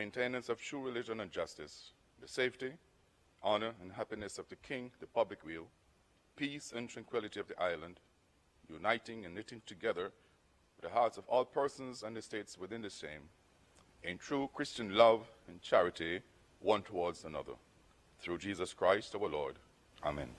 maintenance of true religion and justice, the safety, honor, and happiness of the king, the public weal, peace and tranquility of the island, uniting and knitting together the hearts of all persons and estates within the same, in true Christian love and charity one towards another. Through Jesus Christ our Lord. Amen.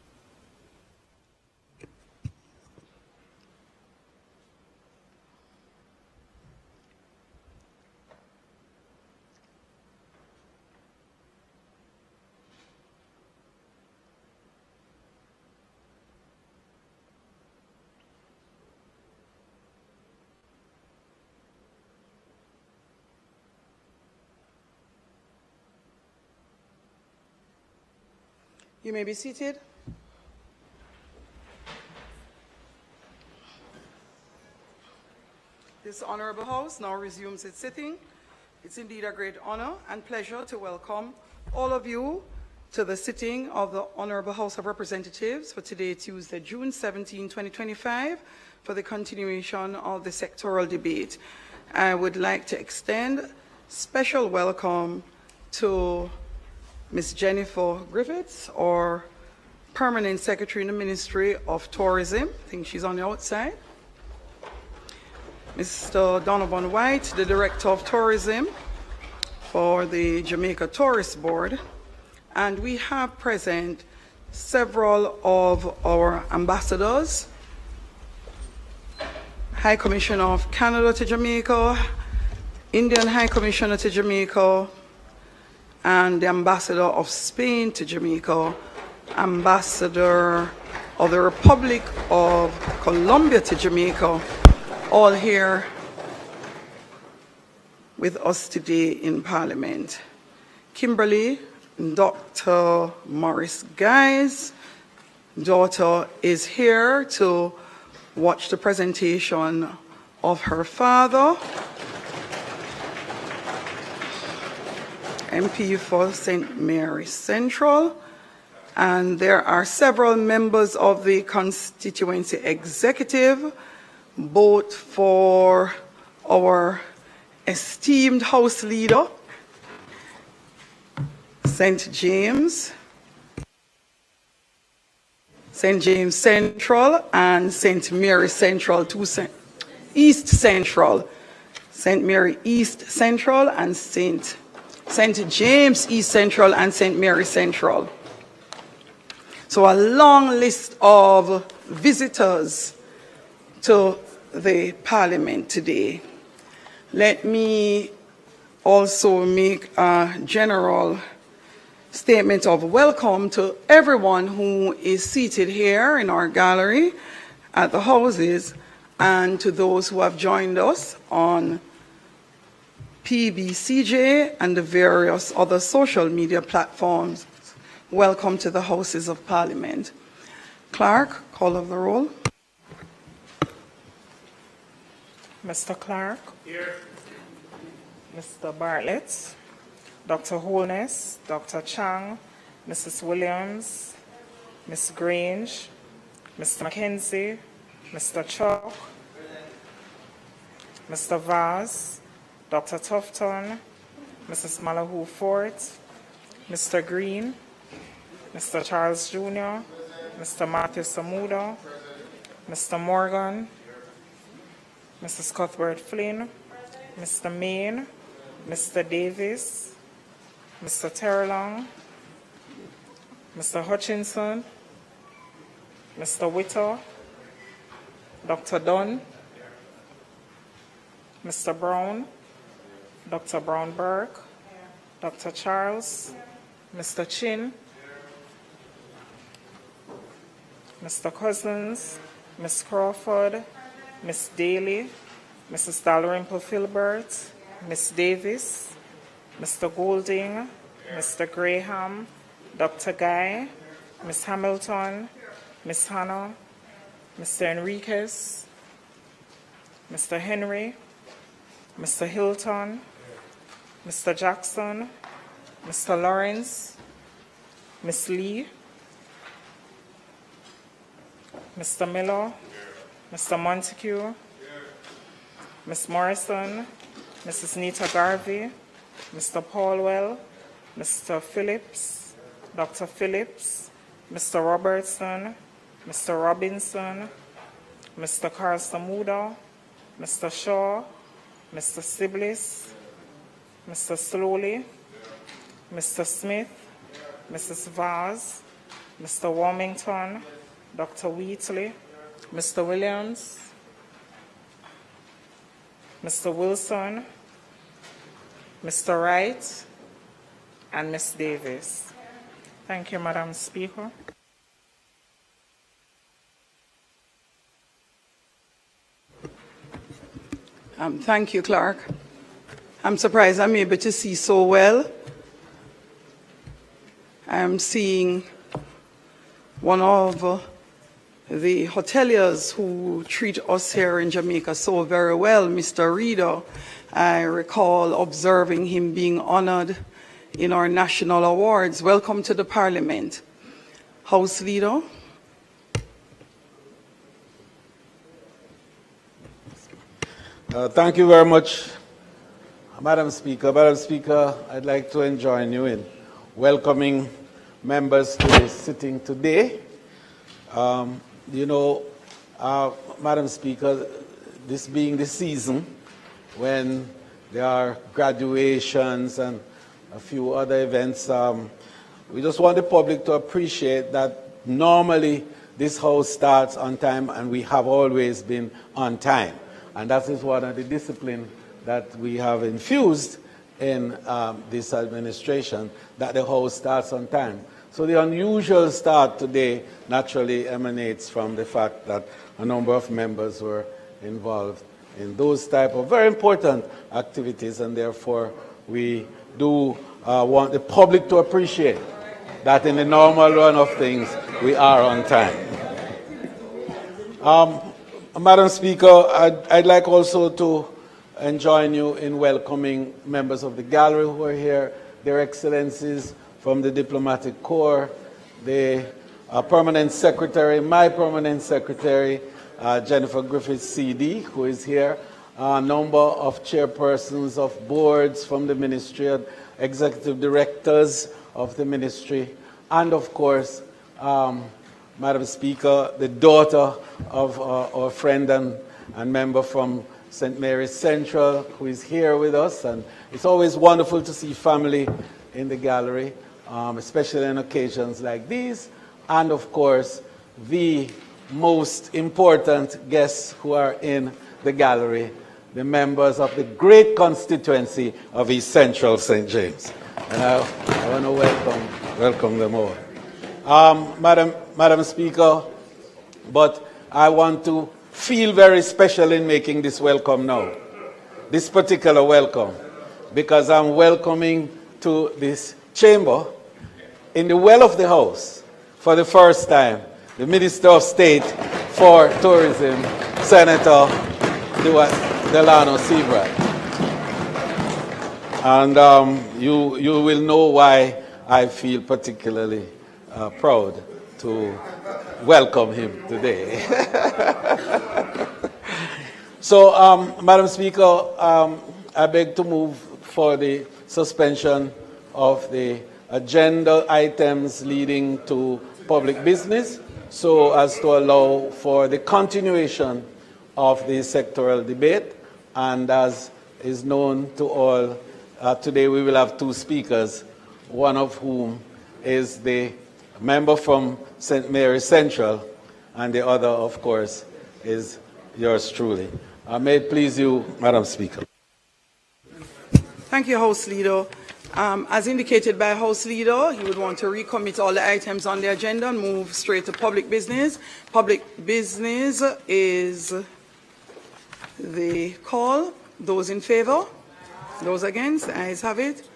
You may be seated. This Honorable House now resumes its sitting. It's indeed a great honor and pleasure to welcome all of you to the sitting of the Honorable House of Representatives for today, Tuesday, June 17, 2025, for the continuation of the sectoral debate. I would like to extend special welcome to Ms. Jennifer Griffiths, our Permanent Secretary in the Ministry of Tourism. I think she's on the outside. Mr. Donovan White, the Director of Tourism for the Jamaica Tourist Board. And we have present several of our ambassadors, High Commissioner of Canada to Jamaica, Indian High Commissioner to Jamaica, and the Ambassador of Spain to Jamaica, Ambassador of the Republic of Colombia to Jamaica, all here with us today in Parliament. Kimberly, Dr. Morris Guy's daughter, is here to watch the presentation of her father, MP for St. Mary Central, and there are several members of the constituency executive, both for our esteemed House Leader, St. James Central, and St. Mary Central, East Central, St. Mary East Central, and St. James East Central, and St. Mary Central. So a long list of visitors to the Parliament today. Let me also make a general statement of welcome to everyone who is seated here in our gallery at the houses, and to those who have joined us on PBCJ and the various other social media platforms. Welcome to the Houses of Parliament. Clerk, call of the roll. Mr. Clark. Here. Mr. Bartlett. Dr. Holness, Dr. Chang, Mrs. Williams, Ms. Grange, Mr. Mackenzie, Mr. Chalk, Mr. Vaz, Dr. Tufton, Mrs. Malahoo Fort, Mr. Green, Mr. Charles Jr., Mr. Matthew Samuda, Mr. Morgan, Mrs. Cuthbert Flynn, Mr. Main, Mr. Davis, Mr. Terrelong, Mr. Hutchinson, Mr. Witter, Dr. Dunn, Mr. Brown, Dr. Brown-Burke, Dr. Charles, Mr. Chin, Mr. Cousins, Ms. Crawford, Ms. Daly, Mrs. Dalrymple Filbert, Ms. Davis, Mr. Golding, Mr. Graham, Dr. Guy, Ms. Hamilton, Ms. Hannah, Mr. Enriquez, Mr. Henry, Mr. Hilton, Mr. Jackson, Mr. Lawrence, Ms. Lee, Mr. Miller, Mr. Montague, Ms. Morrison, Mrs. Nita Garvey, Mr. Paulwell, Mr. Phillips, Dr. Phillips, Mr. Robertson, Mr. Robinson, Mr. Carstamuda, Mr. Shaw, Mr. Siblis, Mr. Slowly, Mr. Smith, Mrs. Vaz, Mr. Warmington, Dr. Wheatley, Mr. Williams, Mr. Wilson, Mr. Wright, and Ms. Davis. Thank you, Madam Speaker. Thank you, Clark. I'm surprised I'm able to see so well. I'm seeing one of the hoteliers who treat us here in Jamaica so very well, Mr. Reeder. I recall observing him being honored in our national awards. Welcome to the Parliament. House Leader. Thank you very much, Madam Speaker. Madam Speaker, I'd like to join you in welcoming members to this sitting today. Madam Speaker, this being the season when there are graduations and a few other events, we just want the public to appreciate that normally this House starts on time and we have always been on time. And that is one of the disciplines that we have infused in this administration, that the House starts on time. So the unusual start today naturally emanates from the fact that a number of members were involved in those type of very important activities, and therefore we do want the public to appreciate that in the normal run of things, we are on time. Madam Speaker, I'd like also to join you in welcoming members of the gallery who are here, their excellencies from the Diplomatic Corps, the permanent secretary, my permanent secretary, Jennifer Griffiths, CD, who is here, a number of chairpersons of boards from the ministry, executive directors of the ministry, and of course, Madam Speaker, the daughter of our friend and member from St. Mary's Central, who is here with us. And it's always wonderful to see family in the gallery, especially on occasions like these. And of course, the most important guests who are in the gallery, the members of the great constituency of East Central St. James. And I want to welcome them all. Madam Speaker, but I want to feel very special in making this welcome now, this particular welcome, because I'm welcoming to this chamber, in the well of the House, for the first time, the Minister of State for Tourism, Senator Delano Seabright. And you will know why I feel particularly proud to welcome him today. So, Madam Speaker, I beg to move for the suspension of the agenda items leading to public business, so as to allow for the continuation of the sectoral debate. And as is known to all, today we will have two speakers, one of whom is the member from St. Mary's Central, and the other, of course, is yours truly. May it please you, Madam Speaker. Thank you, House Leader. As indicated by House Leader, he would want to recommit all the items on the agenda and move straight to public business. Public business is the call. Those in favor? Those against? The ayes have it.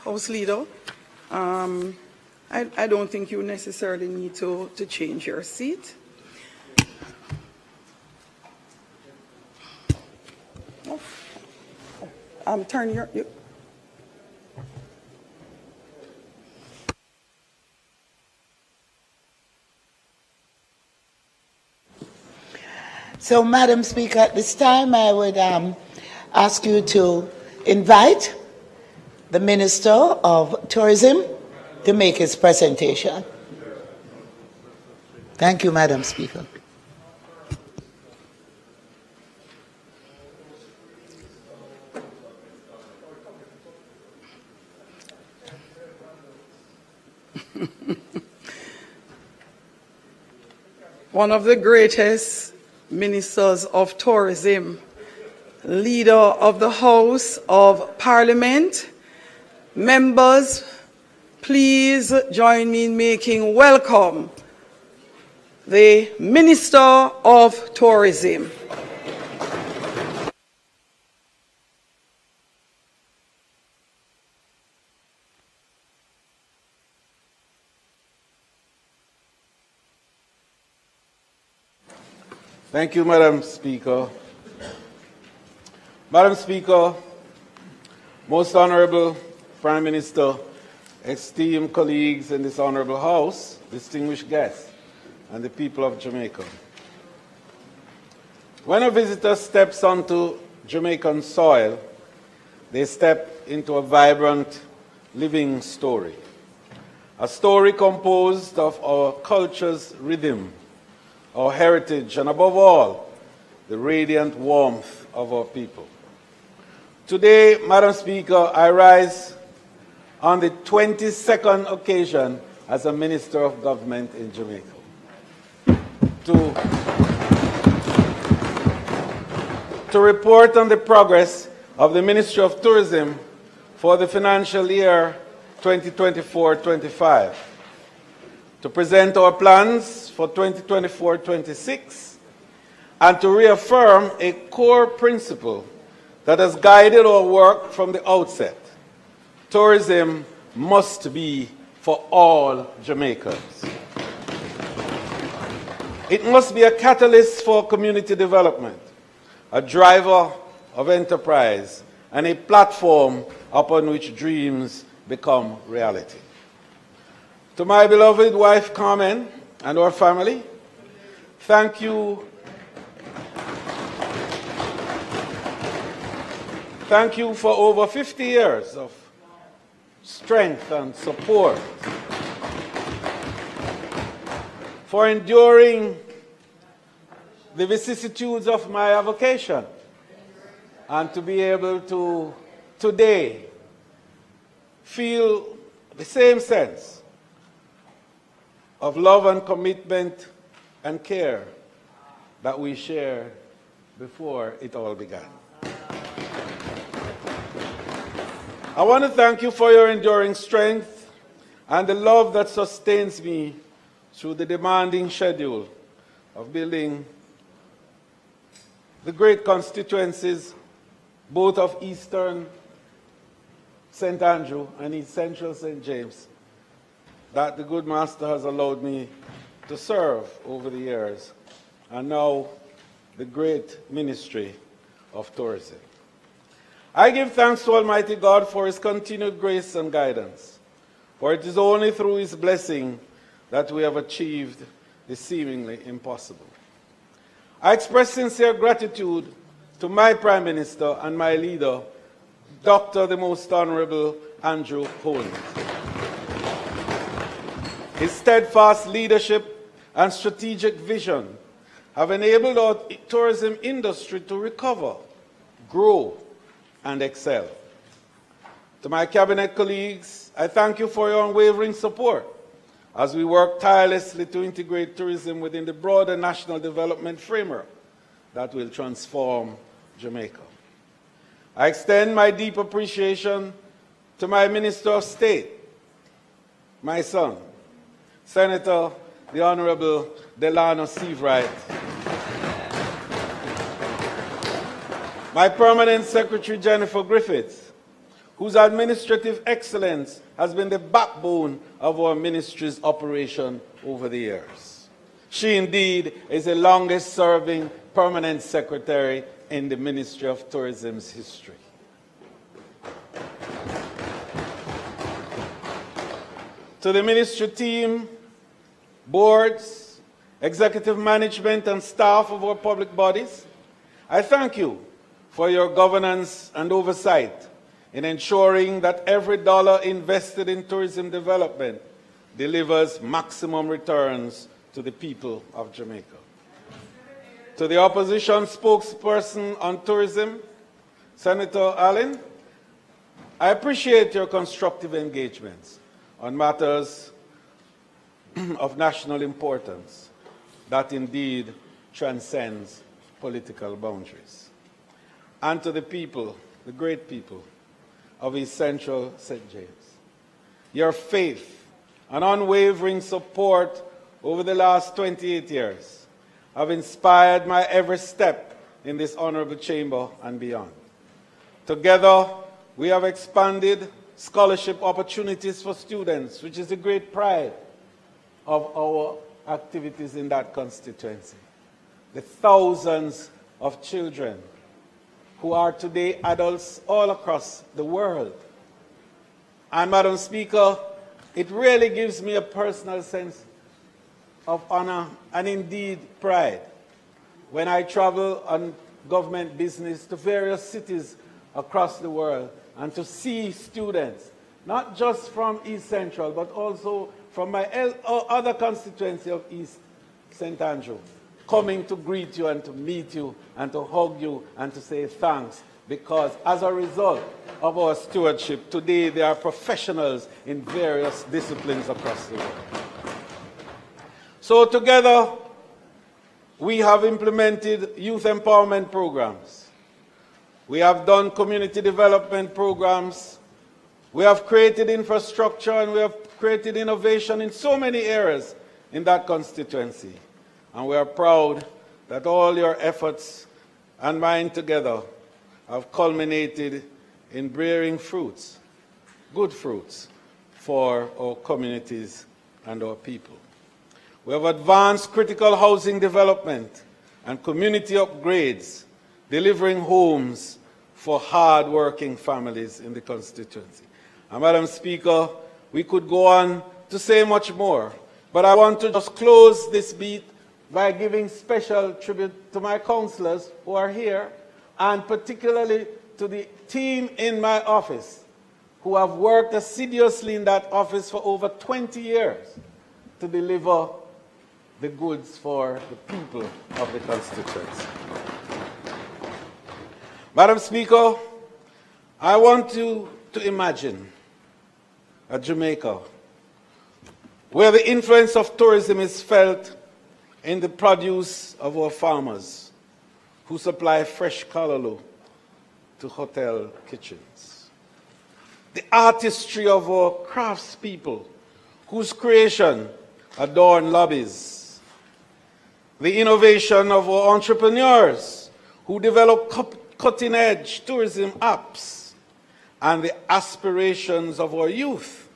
House Leader, I don't think you necessarily need to change your seat. Turn your. So, Madam Speaker, at this time I would ask you to invite the Minister of Tourism to make his presentation. Thank you, Madam Speaker. One of the greatest ministers of tourism, leader of the House of Parliament, members, please join me in making welcome the Minister of Tourism. Thank you, Madam Speaker. Madam Speaker, most Honorable Prime Minister, esteemed colleagues in this Honorable House, distinguished guests, and the people of Jamaica. When a visitor steps onto Jamaican soil, they step into a vibrant, living story. A story composed of our culture's rhythm, our heritage, and above all, the radiant warmth of our people. Today, Madam Speaker, I rise on the 22nd occasion as a Minister of Government in Jamaica to report on the progress of the Ministry of Tourism for the financial year 2024-25, to present our plans for 2024-26, and to reaffirm a core principle that has guided our work from the outset. Tourism must be for all Jamaicans. It must be a catalyst for community development, a driver of enterprise, and a platform upon which dreams become reality. To my beloved wife, Carmen, and our family, thank you. Thank you for over 50 years of strength and support, for enduring the vicissitudes of my avocation, and to be able to today feel the same sense of love and commitment and care that we shared before it all began. I want to thank you for your enduring strength and the love that sustains me through the demanding schedule of building the great constituencies, both of Eastern St. Andrew and East Central St. James, that the good Master has allowed me to serve over the years, and now the great Ministry of Tourism. I give thanks to Almighty God for His continued grace and guidance, for it is only through His blessing that we have achieved the seemingly impossible. I express sincere gratitude to my Prime Minister and my leader, Dr. the Most Honorable Andrew Holmes. His steadfast leadership and strategic vision have enabled our tourism industry to recover, grow, and excel. To my cabinet colleagues, I thank you for your unwavering support as we work tirelessly to integrate tourism within the broader national development framework that will transform Jamaica. I extend my deep appreciation to my Minister of State, my son, Senator the Honorable Delano Seavright, my permanent Secretary Jennifer Griffiths, whose administrative excellence has been the backbone of our ministry's operation over the years. She indeed is the longest serving permanent secretary in the Ministry of Tourism's history. To the ministry team, boards, executive management, and staff of our public bodies, I thank you for your governance and oversight in ensuring that every dollar invested in tourism development delivers maximum returns to the people of Jamaica. To the opposition spokesperson on tourism, Senator Allen, I appreciate your constructive engagements on matters of national importance that indeed transcends political boundaries. And to the people, the great people of East Central St. James, your faith and unwavering support over the last 28 years have inspired my every step in this honorable chamber and beyond. Together, we have expanded scholarship opportunities for students, which is a great pride of our activities in that constituency. The thousands of children who are today adults all across the world. And Madam Speaker, it really gives me a personal sense of honor and indeed pride when I travel on government business to various cities across the world and to see students, not just from East Central, but also from my other constituency of East St. Andrew, coming to greet you and to meet you and to hug you and to say thanks, because as a result of our stewardship, today they are professionals in various disciplines across the world. So together, we have implemented youth empowerment programs. We have done community development programs. We have created infrastructure and we have created innovation in so many areas in that constituency. And we are proud that all your efforts and mine together have culminated in bearing fruits, good fruits, for our communities and our people. We have advanced critical housing development and community upgrades, delivering homes for hard-working families in the constituency. And Madam Speaker, we could go on to say much more, but I want to just close this beat by giving special tribute to my councillors who are here, and particularly to the team in my office who have worked assiduously in that office for over 20 years to deliver the goods for the people of the constituency. Madam Speaker, I want you to imagine a Jamaica where the influence of tourism is felt in the produce of our farmers who supply fresh callaloo to hotel kitchens. The artistry of our craftspeople whose creation adorn lobbies. The innovation of our entrepreneurs who develop cutting-edge tourism apps. And the aspirations of our youth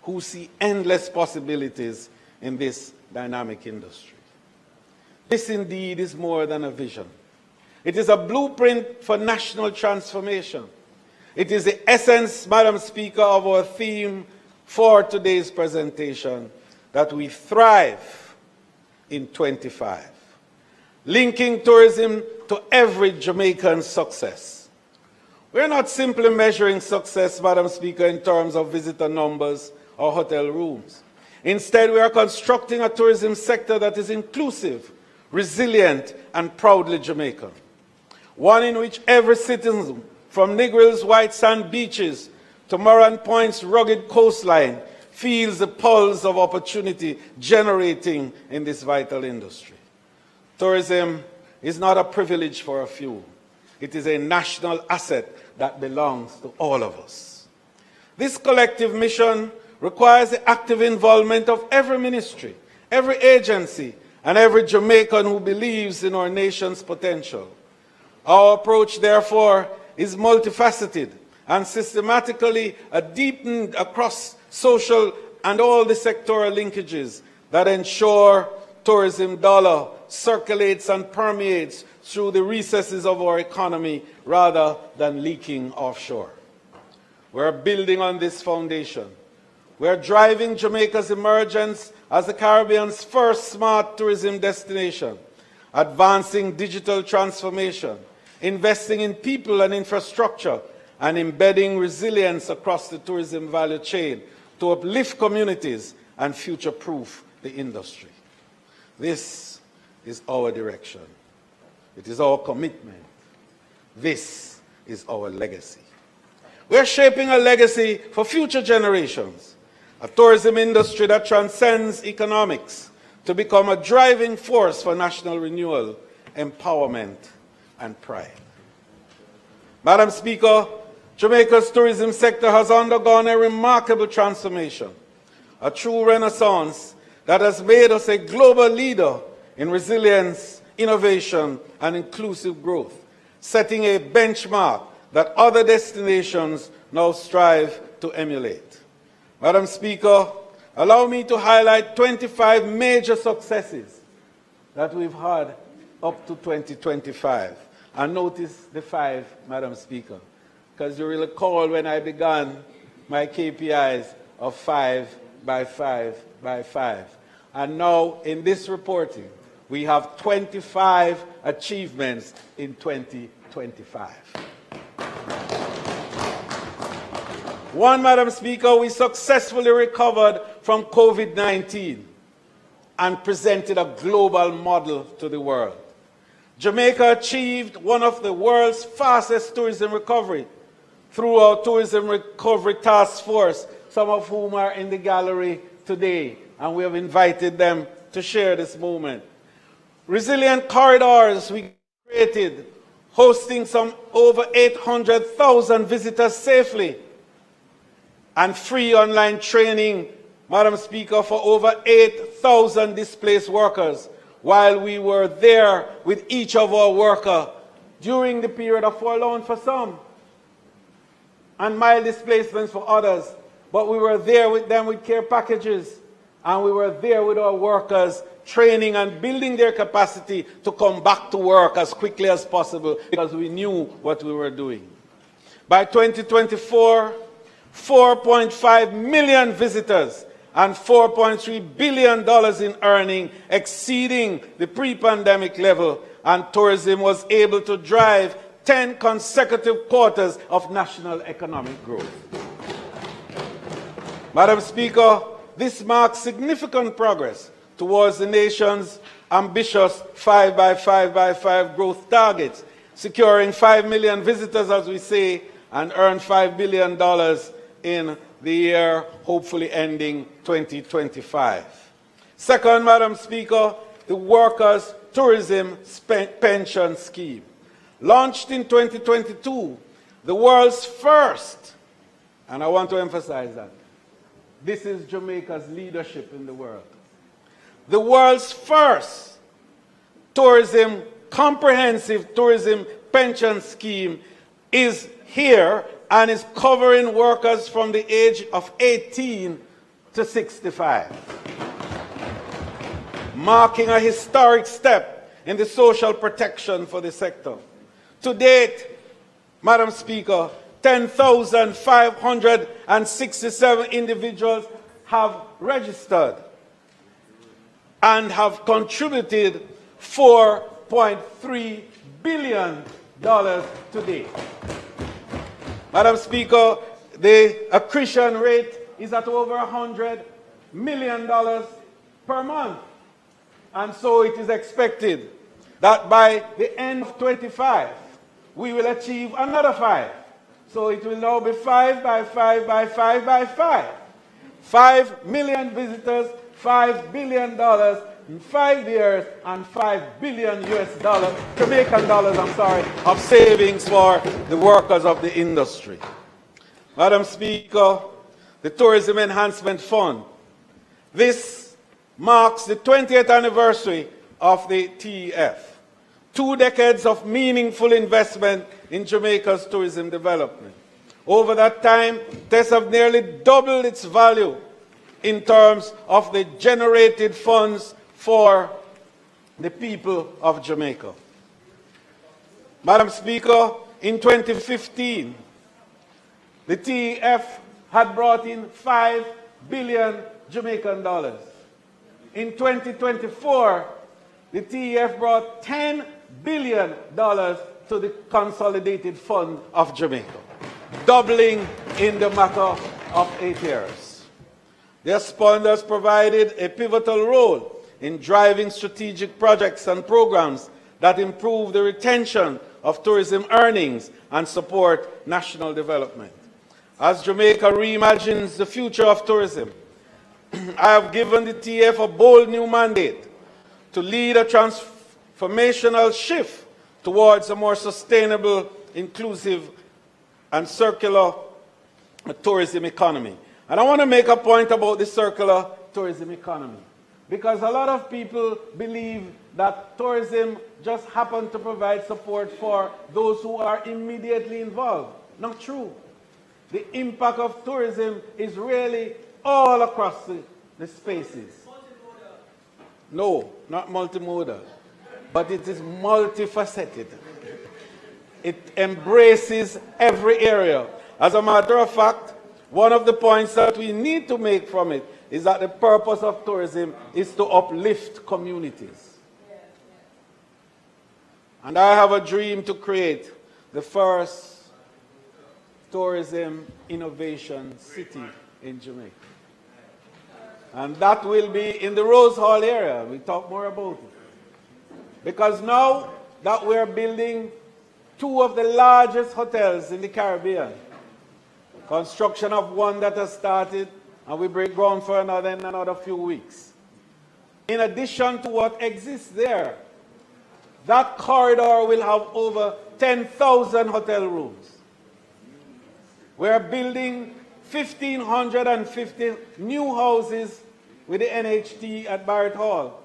who see endless possibilities in this dynamic industry. This indeed is more than a vision. It is a blueprint for national transformation. It is the essence, Madam Speaker, of our theme for today's presentation, that we thrive in 25, linking tourism to every Jamaican success. We're not simply measuring success, Madam Speaker, in terms of visitor numbers or hotel rooms. Instead, we are constructing a tourism sector that is inclusive, resilient, and proudly Jamaican. One in which every citizen, from Negro's white sand beaches to Moran Point's rugged coastline, feels the pulse of opportunity generating in this vital industry. Tourism is not a privilege for a few. It is a national asset that belongs to all of us. This collective mission requires the active involvement of every ministry, every agency, and every Jamaican who believes in our nation's potential. Our approach, therefore, is multifaceted and systematically deepened across social and all the sectoral linkages that ensure tourism dollar circulates and permeates through the recesses of our economy rather than leaking offshore. We're building on this foundation. We're driving Jamaica's emergence as the Caribbean's first smart tourism destination, advancing digital transformation, investing in people and infrastructure, and embedding resilience across the tourism value chain to uplift communities and future-proof the industry. This is our direction. It is our commitment. This is our legacy. We're shaping a legacy for future generations, a tourism industry that transcends economics to become a driving force for national renewal, empowerment, and pride. Madam Speaker, Jamaica's tourism sector has undergone a remarkable transformation, a true renaissance that has made us a global leader in resilience, innovation, and inclusive growth, setting a benchmark that other destinations now strive to emulate. Madam Speaker, allow me to highlight 25 major successes that we've had up to 2025. And notice the 5, Madam Speaker, because you will recall when I began my KPIs of 5 by 5 by 5. And now in this reporting, we have 25 achievements in 2025. One, Madam Speaker, we successfully recovered from COVID-19 and presented a global model to the world. Jamaica achieved one of the world's fastest tourism recovery through our Tourism Recovery Task Force, some of whom are in the gallery today, and we have invited them to share this moment. Resilient corridors we created, hosting some over 800,000 visitors safely, and free online training, Madam Speaker, for over 8,000 displaced workers, while we were there with each of our workers during the period of furlough for some, and mild displacements for others. But we were there with them with care packages, and we were there with our workers, training and building their capacity to come back to work as quickly as possible, because we knew what we were doing. By 2024, 4.5 million visitors and $4.3 billion in earning, exceeding the pre-pandemic level, and tourism was able to drive 10 consecutive quarters of national economic growth. Madam Speaker, this marks significant progress towards the nation's ambitious 5 by 5 by 5 growth targets, securing 5 million visitors, as we say, and earn $5 billion in the year hopefully ending 2025. Second, Madam Speaker, the Workers' Tourism Pension Scheme. Launched in 2022, the world's first, and I want to emphasize that, this is Jamaica's leadership in the world. The world's first comprehensive tourism pension scheme is here and is covering workers from the age of 18 to 65, marking a historic step in the social protection for the sector. To date, Madam Speaker, 10,567 individuals have registered and have contributed $4.3 billion to date. Madam Speaker, the accretion rate is at over $100 million per month. And so it is expected that by the end of 25, we will achieve another 5. So it will now be 5 by 5 by 5 by 5. 5 million visitors, $5 billion in 5 years, and $5 billion Jamaican dollars, of savings for the workers of the industry. Madam Speaker, the Tourism Enhancement Fund. This marks the 20th anniversary of the TEF. 2 decades of meaningful investment in Jamaica's tourism development. Over that time, TES have nearly doubled its value in terms of the generated funds for the people of Jamaica. Madam Speaker, in 2015, the TEF had brought in 5 billion Jamaican dollars. In 2024, the TEF brought $10 billion to the Consolidated Fund of Jamaica, doubling in the matter of 8 years. This fund has provided a pivotal role in driving strategic projects and programs that improve the retention of tourism earnings and support national development. As Jamaica reimagines the future of tourism, I have given the TF a bold new mandate to lead a transformational shift towards a more sustainable, inclusive, and circular tourism economy. And I want to make a point about the circular tourism economy, because a lot of people believe that tourism just happens to provide support for those who are immediately involved. Not true. The impact of tourism is really all across the spaces. No, not multimodal, but it is multifaceted. It embraces every area. As a matter of fact, one of the points that we need to make from it is that the purpose of tourism is to uplift communities. And I have a dream to create the first tourism innovation city in Jamaica. And that will be in the Rose Hall area. We'll talk more about it. Because now that we're building 2 of the largest hotels in the Caribbean, construction of one that has started, and we break ground for another in another few weeks. In addition to what exists there, that corridor will have over 10,000 hotel rooms. We're building 1,550 new houses with the NHT at Bartlett Hall.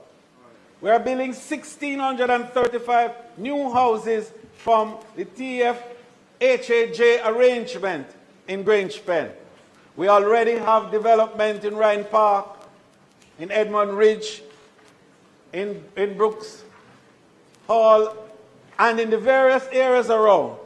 We're building 1,635 new houses from the TF HAJ arrangement in Grange Pen. We already have development in Rhine Park, in Edmund Ridge, in Brooks Hall, and in the various areas around.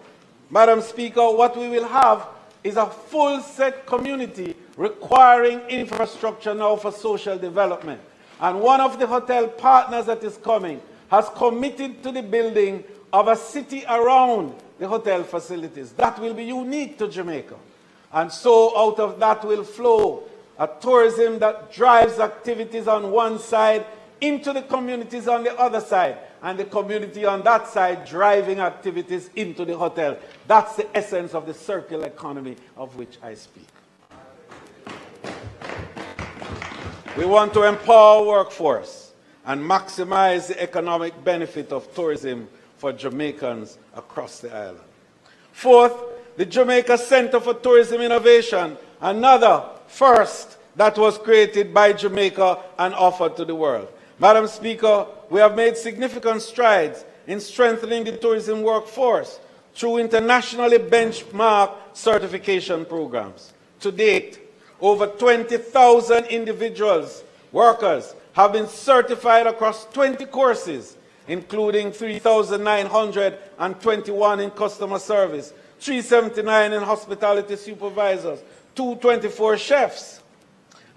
Madam Speaker, what we will have is a full set community requiring infrastructure now for social development. And one of the hotel partners that is coming has committed to the building of a city around the hotel facilities. That will be unique to Jamaica. And so out of that will flow a tourism that drives activities on one side into the communities on the other side, and the community on that side driving activities into the hotel. That's the essence of the circular economy of which I speak. We want to empower workforce and maximize the economic benefit of tourism for Jamaicans across the island. Fourth, the Jamaica Center for Tourism Innovation, another first that was created by Jamaica and offered to the world. Madam Speaker, we have made significant strides in strengthening the tourism workforce through internationally benchmarked certification programs. To date, over 20,000 individuals, workers, have been certified across 20 courses, including 3,921 in customer service, 379 in hospitality supervisors, 224 chefs.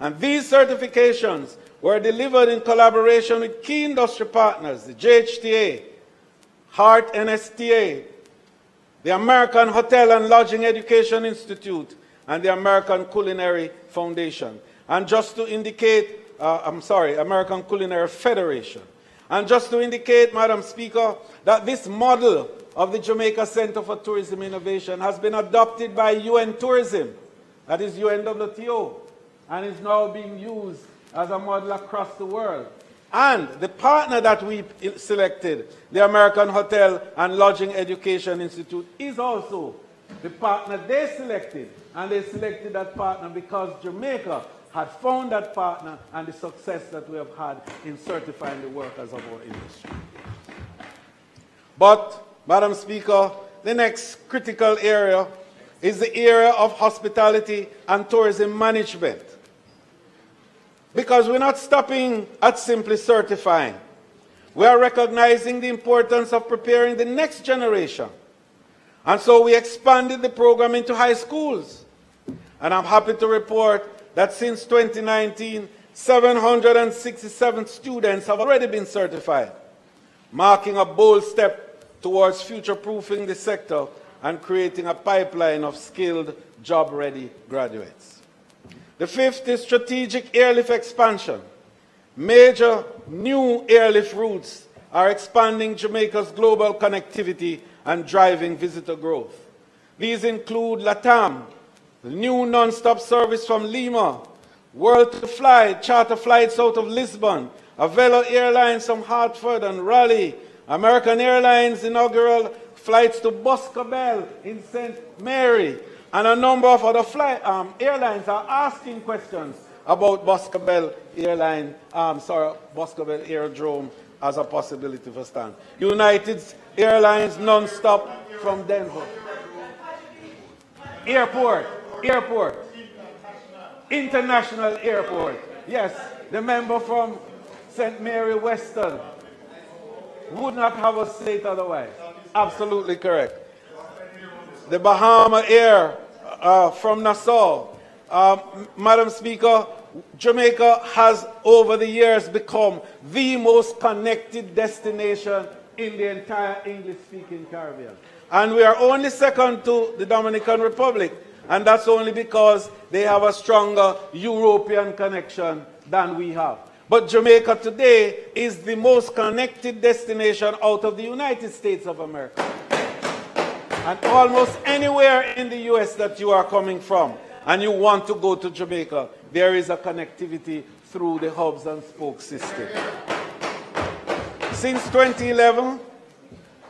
And these certifications were delivered in collaboration with key industry partners, the JHTA, HART NSTA, the American Hotel and Lodging Education Institute, and the American Culinary Foundation. And just to indicate, American Culinary Federation. And just to indicate, Madam Speaker, that this model of the Jamaica Center for Tourism Innovation has been adopted by UN Tourism, that is UNWTO, and is now being used as a model across the world. And the partner that we selected, the American Hotel and Lodging Education Institute, is also the partner they selected. And they selected that partner because Jamaica had found that partner and the success that we have had in certifying the workers of our industry. But, Madam Speaker, the next critical area is the area of hospitality and tourism management. Because we're not stopping at simply certifying. We are recognizing the importance of preparing the next generation. And so we expanded the program into high schools. And I'm happy to report that since 2019, 767 students have already been certified, marking a bold step towards future-proofing the sector and creating a pipeline of skilled, job-ready graduates. The fifth is strategic airlift expansion. Major new airlift routes are expanding Jamaica's global connectivity and driving visitor growth. These include LATAM, the new non-stop service from Lima, World to Fly, charter flights out of Lisbon, Avelo Airlines from Hartford and Raleigh, American Airlines inaugural flights to Boscobel in St. Mary, and a number of other airlines are asking questions about Boscobel Aerodrome as a possibility for stand. United Airlines non-stop from Denver. Airport. International Airport. Yes, the member from St. Mary Western would not have us say it otherwise. Absolutely correct. The Bahama Air from Nassau. Madam Speaker, Jamaica has over the years become the most connected destination in the entire English-speaking Caribbean. And we are only second to the Dominican Republic, and that's only because they have a stronger European connection than we have. But Jamaica today is the most connected destination out of the United States of America. And almost anywhere in the US that you are coming from and you want to go to Jamaica, there is a connectivity through the hubs and spoke system. Since 2011,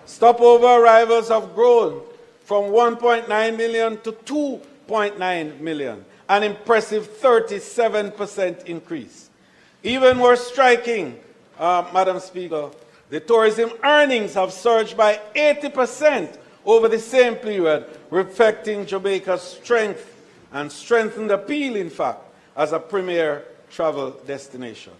stopover arrivals have grown from 1.9 million to 2.9 million, an impressive 37% increase. Even more striking, Madam Speaker, the tourism earnings have surged by 80% over the same period, reflecting Jamaica's strength and strengthened appeal, in fact, as a premier travel destination.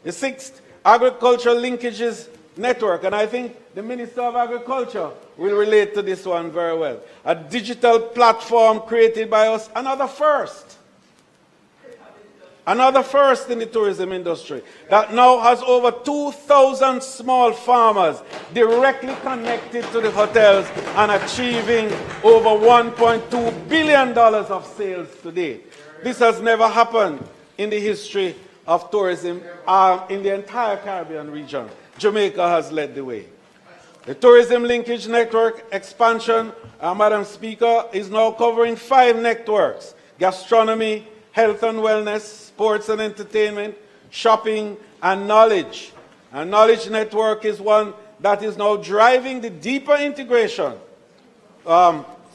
The sixth, agricultural linkages network, and I think the Minister of Agriculture will relate to this one very well. A digital platform created by us, another first in the tourism industry, that now has over 2,000 small farmers directly connected to the hotels and achieving over $1.2 billion of sales today. This has never happened in the history of tourism in the entire Caribbean region. Jamaica has led the way. The tourism linkage network expansion, Madam Speaker, is now covering 5 networks: gastronomy, health and wellness, sports and entertainment, shopping, and knowledge. And Knowledge Network is one that is now driving the deeper integration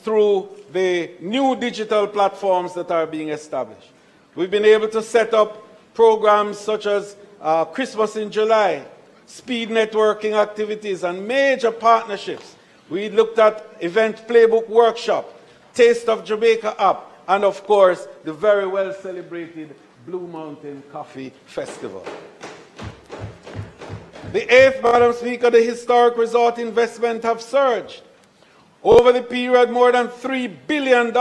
through the new digital platforms that are being established. We've been able to set up programs such as Christmas in July, speed networking activities, and major partnerships. We looked at event playbook workshop, Taste of Jamaica app, and of course, the very well celebrated Blue Mountain Coffee Festival. The eighth, Madam Speaker, the historic resort investment have surged. Over the period, more than $3 billion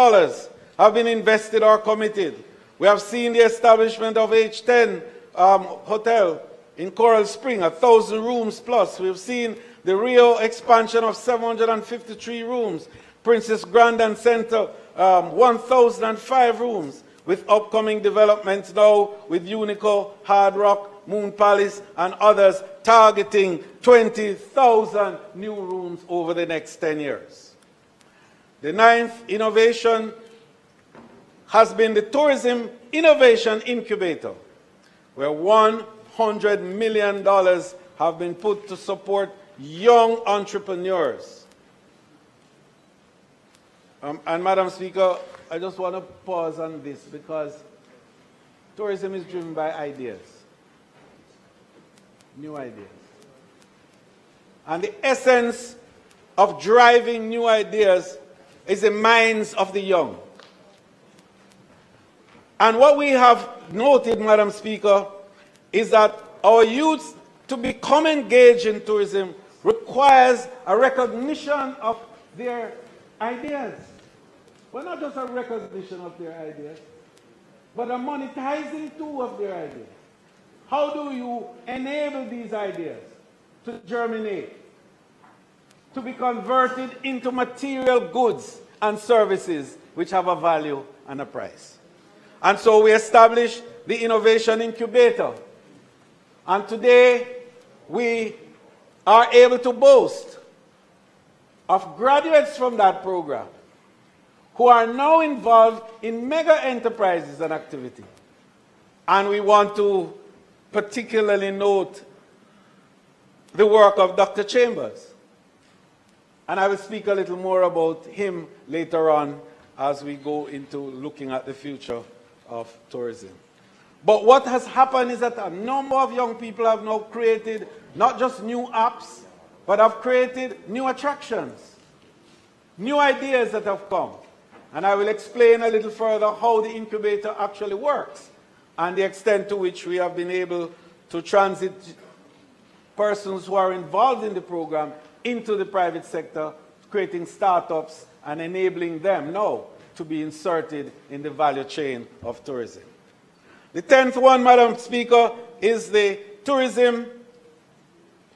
have been invested or committed. We have seen the establishment of H10 Hotel in Coral Spring, 1,000 rooms plus. We've seen the Rio expansion of 753 rooms, Princess Grandin Center, 1,005 rooms, with upcoming developments now with Unico, Hard Rock, Moon Palace, and others targeting 20,000 new rooms over the next 10 years. The ninth innovation has been the Tourism Innovation Incubator, where $100 million have been put to support young entrepreneurs. And Madam Speaker, I just want to pause on this because tourism is driven by ideas, new ideas. And the essence of driving new ideas is the minds of the young. And what we have noted, Madam Speaker, is that our youth to become engaged in tourism requires a recognition of their ideas. Well, not just a recognition of their ideas, but a monetizing too of their ideas. How do you enable these ideas to germinate to be converted into material goods and services which have a value and a price. And so we established the Innovation Incubator. And today we are able to boast of graduates from that program who are now involved in mega enterprises and activity. And we want to particularly note the work of Dr. Chambers. And I will speak a little more about him later on as we go into looking at the future of tourism. But what has happened is that a number of young people have now created not just new apps, but have created new attractions, new ideas that have come. And I will explain a little further how the incubator actually works and the extent to which we have been able to transit persons who are involved in the program into the private sector, creating startups and enabling them now to be inserted in the value chain of tourism. The 10th one, Madam Speaker, is the tourism,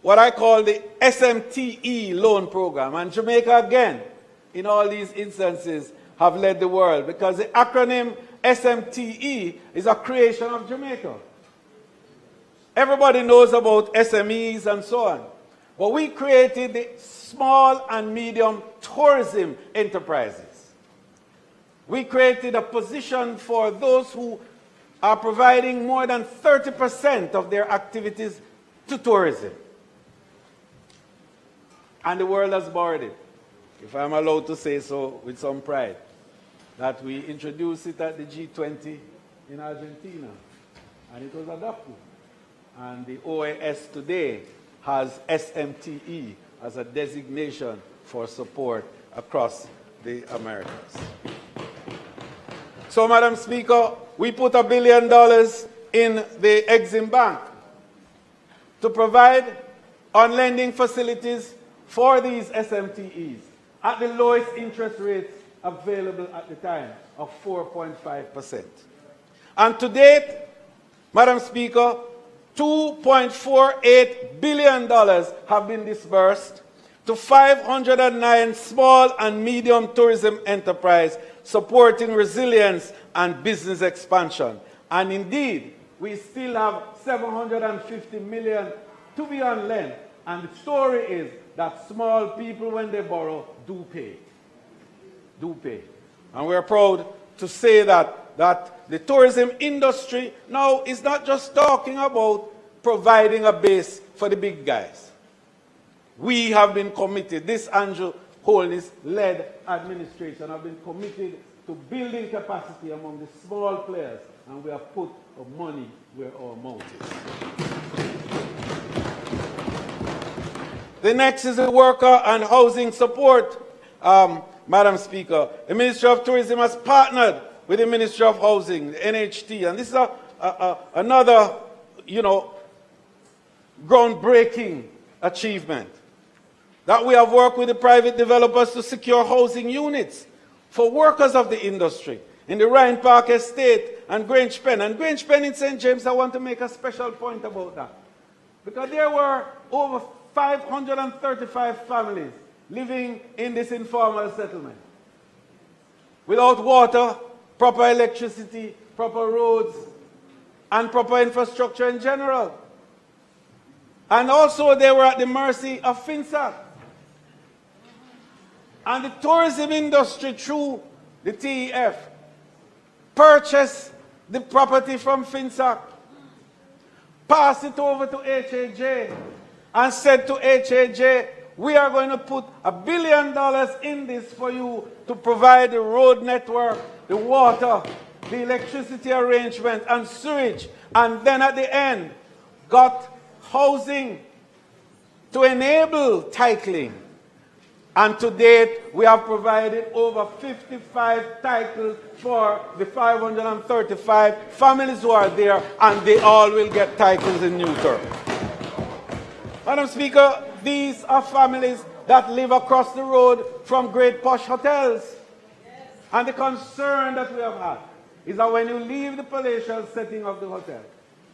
what I call the SMTE loan program. And Jamaica, again, in all these instances, have led the world because the acronym SMTE is a creation of Jamaica. Everybody knows about SMEs and so on. But we created the small and medium tourism enterprises. We created a position for those who are providing more than 30% of their activities to tourism. And the world has borrowed it, if I'm allowed to say so with some pride, that we introduced it at the G20 in Argentina, and it was adopted. And the OAS today has SMTE as a designation for support across the Americas. So, Madam Speaker, we put $1 billion in the Exim Bank to provide on lending facilities for these SMTEs at the lowest interest rates available at the time of 4.5%. And to date, Madam Speaker, $2.48 billion have been disbursed to 509 small and medium tourism enterprises supporting resilience and business expansion. And indeed, we still have $750 million to be on lend. And the story is that small people, when they borrow, do pay. Do pay. And we're proud to say that the tourism industry now is not just talking about providing a base for the big guys. We have been committed, this Andrew Holness-led administration have been committed to building capacity among the small players, and we have put our money where our mouth is. The next is the worker and housing support, Madam Speaker. The Ministry of Tourism has partnered with the Ministry of Housing, the NHT, and this is another, groundbreaking achievement. That we have worked with the private developers to secure housing units for workers of the industry in the Ryan Park Estate and Grange Pen. And Grange Pen in St. James, I want to make a special point about that. Because there were over 535 families living in this informal settlement. Without water, proper electricity, proper roads, and proper infrastructure in general. And also they were at the mercy of FINSAC. And the tourism industry, through the TEF, purchased the property from FINSAC, passed it over to HAJ, and said to HAJ, we are going to put $1 billion in this for you to provide the road network, the water, the electricity arrangement, and sewage. And then at the end, got housing to enable titling. And to date, we have provided over 55 titles for the 535 families who are there, and they all will get titles in new term. Madam Speaker, these are families that live across the road from great posh hotels. And the concern that we have had is that when you leave the palatial setting of the hotel,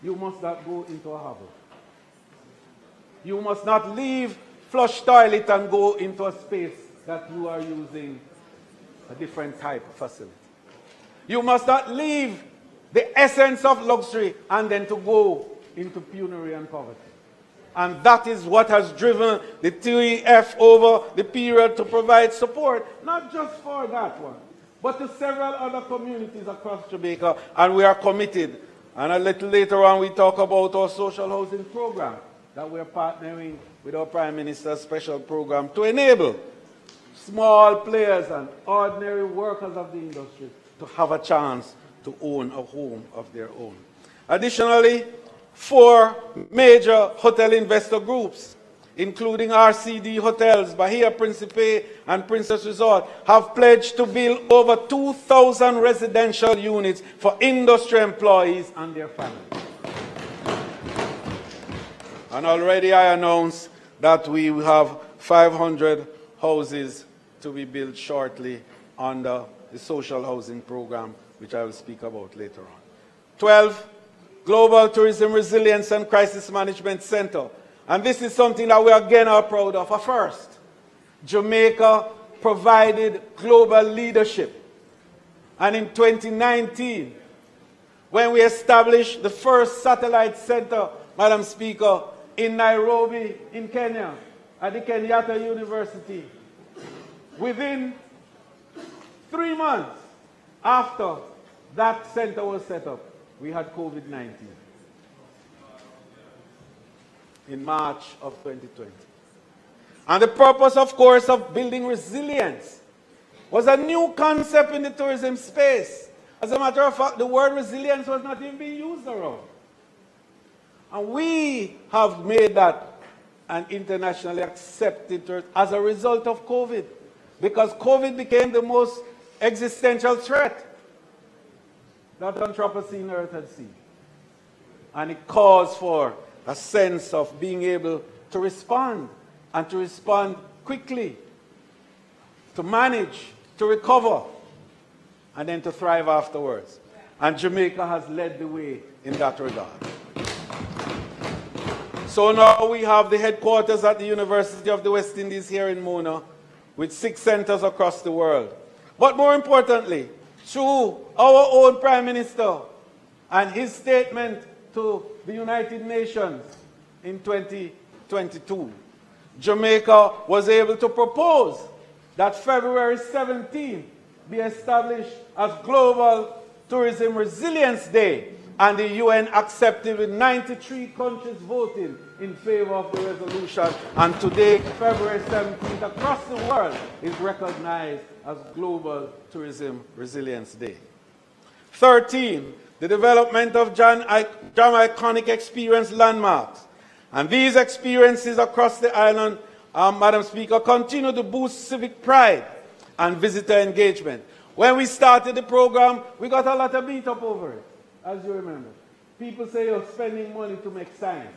you must not go into a hovel. You must not leave flush toilet and go into a space that you are using a different type of facility. You must not leave the essence of luxury and then to go into penury and poverty. And that is what has driven the TEF over the period to provide support, not just for that one, but to several other communities across Jamaica. And we are committed. And a little later on, we talk about our social housing program that we are partnering with our Prime Minister's special program to enable small players and ordinary workers of the industry to have a chance to own a home of their own. Additionally, 4 major hotel investor groups, including RCD Hotels, Bahia Principe, and Princess Resort, have pledged to build over 2,000 residential units for industry employees and their families. And already I announced that we have 500 houses to be built shortly under the social housing program, which I will speak about later on. 12, Global Tourism Resilience and Crisis Management Center. And this is something that we again are proud of. First, Jamaica provided global leadership. And in 2019, when we established the first satellite center, Madam Speaker, in Nairobi, in Kenya, at the Kenyatta University, within 3 months after that center was set up, we had COVID-19 in March of 2020. And the purpose, of course, of building resilience was a new concept in the tourism space. As a matter of fact, the word resilience was not even being used around. And we have made that an internationally accepted term as a result of COVID, because COVID became the most existential threat that Anthropocene Earth had seen. And it calls for a sense of being able to respond, and to respond quickly, to manage, to recover, and then to thrive afterwards. And Jamaica has led the way in that regard. So now we have the headquarters at the University of the West Indies here in Mona, with 6 centers across the world. But more importantly, through our own Prime Minister and his statement to the United Nations in 2022, Jamaica was able to propose that February 17 be established as Global Tourism Resilience Day, and the UN accepted with 93 countries voting in favor of the resolution. And today, February 17th, across the world is recognized as Global Tourism Resilience Day. 13, the development of Jam Iconic Experience landmarks. And these experiences across the island, Madam Speaker, continue to boost civic pride and visitor engagement. When we started the program, we got a lot of beat up over it, as you remember. People say you're spending money to make signs,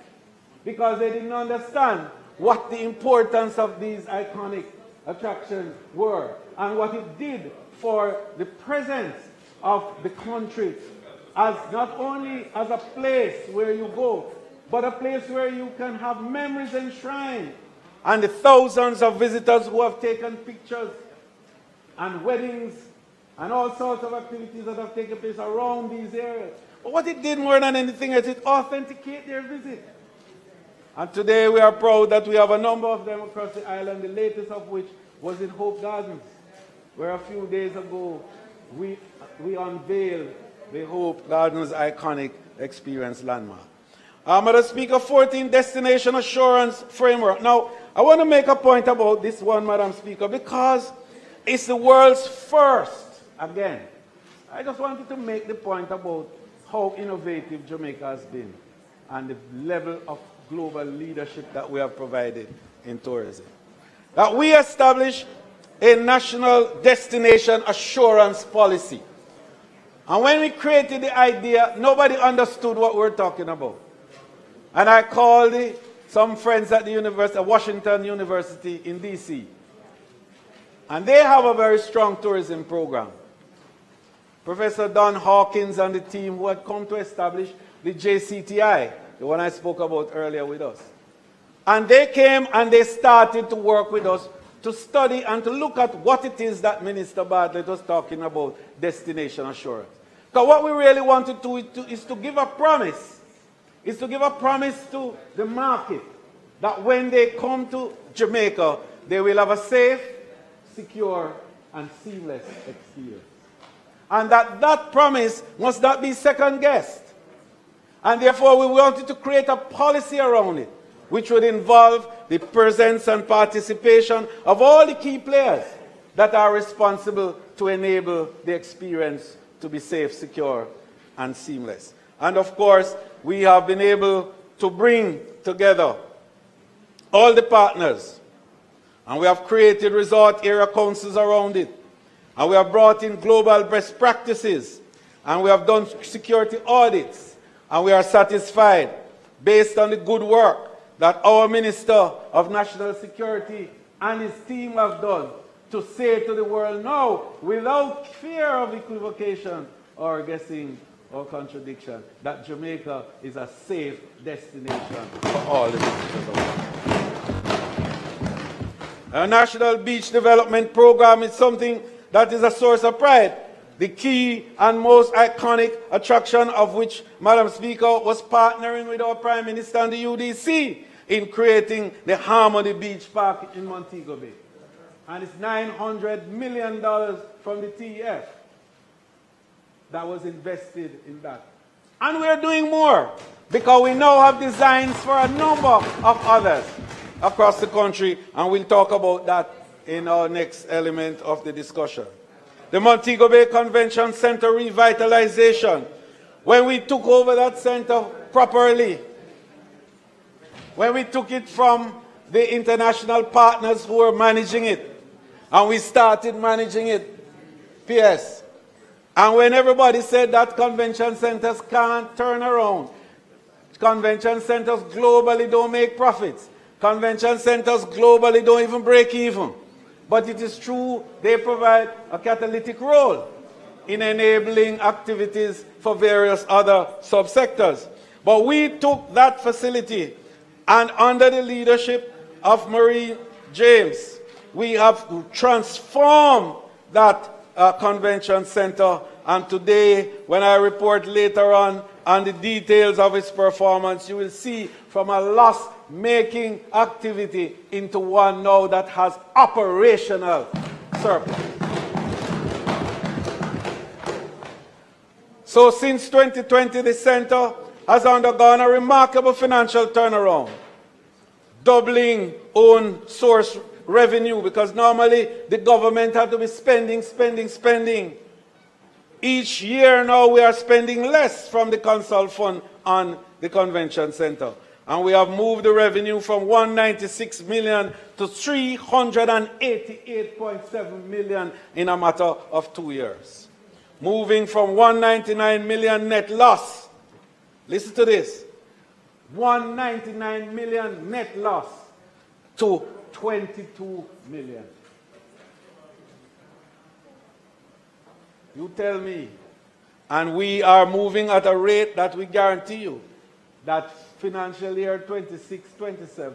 because they didn't understand what the importance of these iconic attractions were and what it did for the presence of the country, as not only as a place where you go, but a place where you can have memories enshrined. And the thousands of visitors who have taken pictures and weddings and all sorts of activities that have taken place around these areas. But what it did more than anything is it authenticated their visit. And today we are proud that we have a number of them across the island, the latest of which was in Hope Gardens, where a few days ago we unveiled the Hope Gardens iconic experience landmark. Madam Speaker, 14 Destination Assurance Framework. Now, I want to make a point about this one, Madam Speaker, because it's the world's first. Again, I just wanted to make the point about how innovative Jamaica has been and the level of global leadership that we have provided in tourism. That we established a national destination assurance policy. And when we created the idea, nobody understood what we were talking about. And I called some friends at the University, Washington University in DC. And they have a very strong tourism program. Professor Don Hawkins and the team who had come to establish the JCTI, the one I spoke about earlier with us. And they came and they started to work with us to study and to look at what it is that Minister Bartlett was talking about, destination assurance. Because what we really wanted to is to give a promise, to the market that when they come to Jamaica, they will have a safe, secure, and seamless experience. And that promise must not be second-guessed. And therefore, we wanted to create a policy around it, which would involve the presence and participation of all the key players that are responsible to enable the experience to be safe, secure, and seamless. And of course, we have been able to bring together all the partners, and we have created resort area councils around it, and we have brought in global best practices, and we have done security audits, and we are satisfied based on the good work that our Minister of National Security and his team have done to say to the world now, without fear of equivocation or guessing or contradiction, that Jamaica is a safe destination for all the visitors of the world. Our National Beach Development Program is something that is a source of pride. The key and most iconic attraction of which, Madam Speaker, was partnering with our Prime Minister and the UDC in creating the Harmony Beach Park in Montego Bay. And it's $900 million from the TEF that was invested in that. And we're doing more because we now have designs for a number of others across the country, and we'll talk about that in our next element of the discussion. The Montego Bay Convention Center revitalization. When we took over that center properly, when we took it from the international partners who were managing it, and we started managing it, PS. And when everybody said that convention centers can't turn around, convention centers globally don't make profits, convention centers globally don't even break even. But it is true, they provide a catalytic role in enabling activities for various other subsectors. But we took that facility, and under the leadership of Marie James, we have transformed that convention center. And today, when I report later on the details of its performance, you will see from a loss-making activity into one now that has operational surplus. So since 2020, the center has undergone a remarkable financial turnaround, doubling own source revenue, because normally the government had to be spending. Each year now we are spending less from the consult fund on the convention center. And we have moved the revenue from 196 million to 388.7 million in a matter of 2 years. Moving from 199 million net loss. Listen to this. 199 million net loss to 22 million. You tell me. And we are moving at a rate that we guarantee you that financial year 26-27,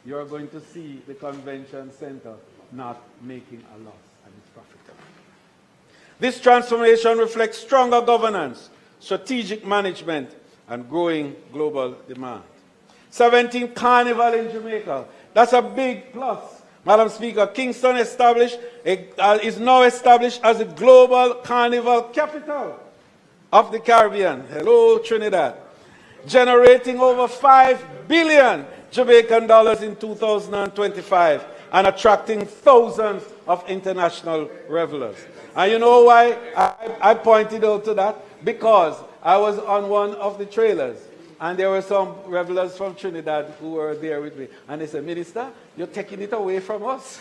you're going to see the convention center not making a loss, and it's profitable. This transformation reflects stronger governance, strategic management, and growing global demand. 17th Carnival in Jamaica. That's a big plus. Madam Speaker, Kingston is now established as a global carnival capital of the Caribbean. Hello, Trinidad. Generating over 5 billion Jamaican dollars in 2025 and attracting thousands of international revelers. And you know why I pointed out to that? Because I was on one of the trailers, and there were some revelers from Trinidad who were there with me. And they said, Minister, you're taking it away from us.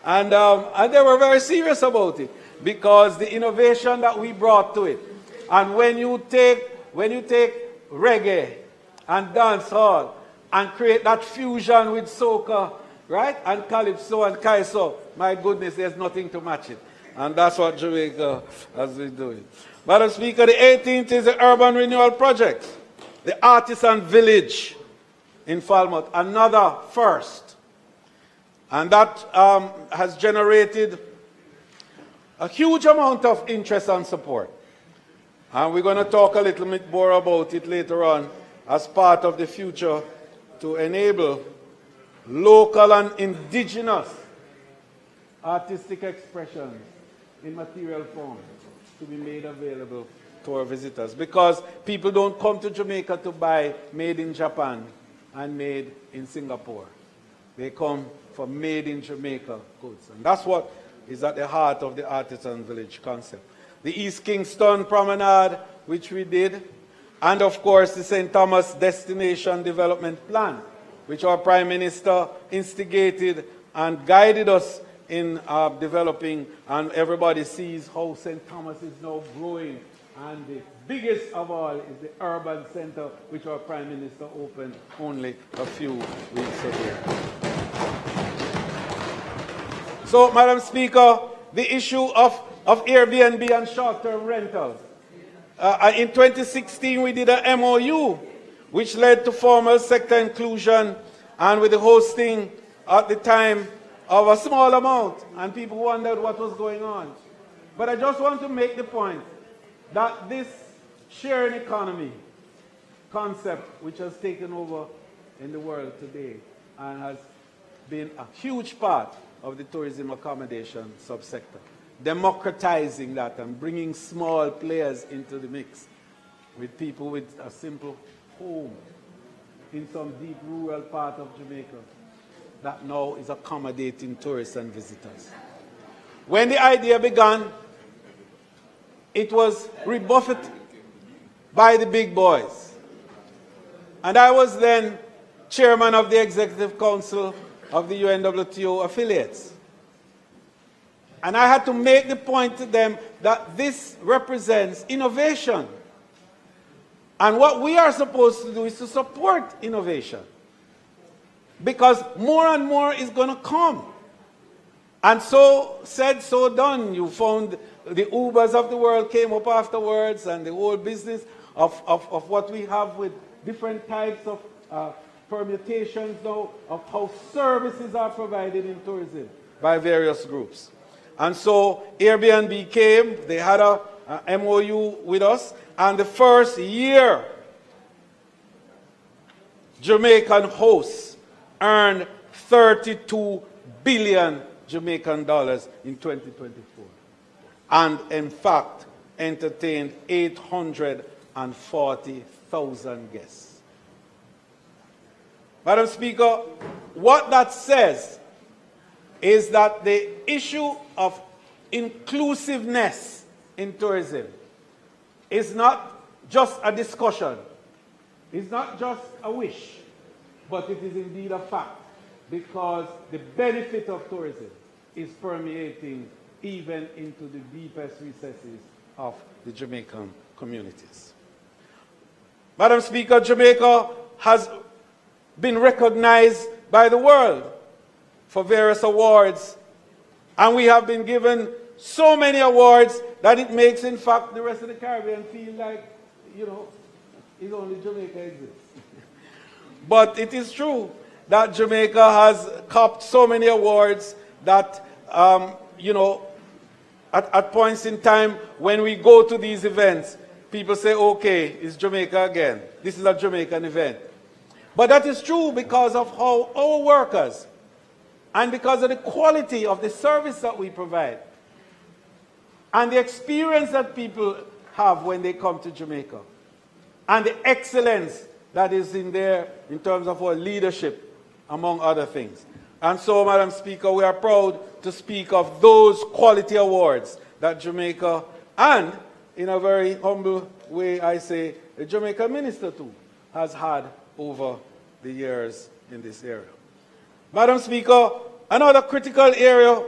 and they were very serious about it, because the innovation that we brought to it. And when you take reggae and dancehall and create that fusion with soca, right, and calypso and kaiso, my goodness, there's nothing to match it. And that's what Jamaica has been doing. Madam Speaker, the 18th is the Urban Renewal Project. The Artisan Village in Falmouth, another first. And that has generated a huge amount of interest and support. And we're going to talk a little bit more about it later on as part of the future to enable local and indigenous artistic expressions in material form to be made available to our visitors. Because people don't come to Jamaica to buy made in Japan and made in Singapore. They come for made in Jamaica goods. And that's what is at the heart of the Artisan Village concept. The East Kingston Promenade, which we did, and of course the St. Thomas Destination Development Plan, which our Prime Minister instigated and guided us in developing, and everybody sees how St. Thomas is now growing. And the biggest of all is the urban center, which our Prime Minister opened only a few weeks ago. So, Madam Speaker, the issue of Airbnb and short-term rentals. In 2016, we did a MOU, which led to formal sector inclusion and with the hosting at the time of a small amount, and people wondered what was going on. But I just want to make the point that this sharing economy concept, which has taken over in the world today and has been a huge part of the tourism accommodation subsector, democratizing that and bringing small players into the mix with people with a simple home in some deep rural part of Jamaica that now is accommodating tourists and visitors. When the idea began, it was rebuffed by the big boys. And I was then chairman of the Executive Council of the UNWTO affiliates. And I had to make the point to them that this represents innovation. And what we are supposed to do is to support innovation. Because more and more is going to come. And so said, so done. You found the Ubers of the world came up afterwards, and the whole business of what we have with different types of permutations now of how services are provided in tourism by various groups. And so Airbnb came, they had a MOU with us, and the first year Jamaican hosts earned 32 billion Jamaican dollars in 2024. And in fact, entertained 840,000 guests. Madam Speaker, what that says is that the issue of inclusiveness in tourism is not just a discussion, it's not just a wish, but it is indeed a fact, because the benefit of tourism is permeating even into the deepest recesses of the Jamaican communities. Madam Speaker, Jamaica has been recognized by the world for various awards, and we have been given so many awards that it makes, in fact, the rest of the Caribbean feel like, it's only Jamaica exists. But it is true that Jamaica has copped so many awards that, at points in time when we go to these events, people say, okay, it's Jamaica again. This is a Jamaican event. But that is true because of how our workers, and because of the quality of the service that we provide, and the experience that people have when they come to Jamaica, and the excellence that is in there in terms of our leadership, among other things. And so, Madam Speaker, we are proud to speak of those quality awards that Jamaica, and in a very humble way, I say, the Jamaican minister too, has had over the years in this area. Madam Speaker, another critical area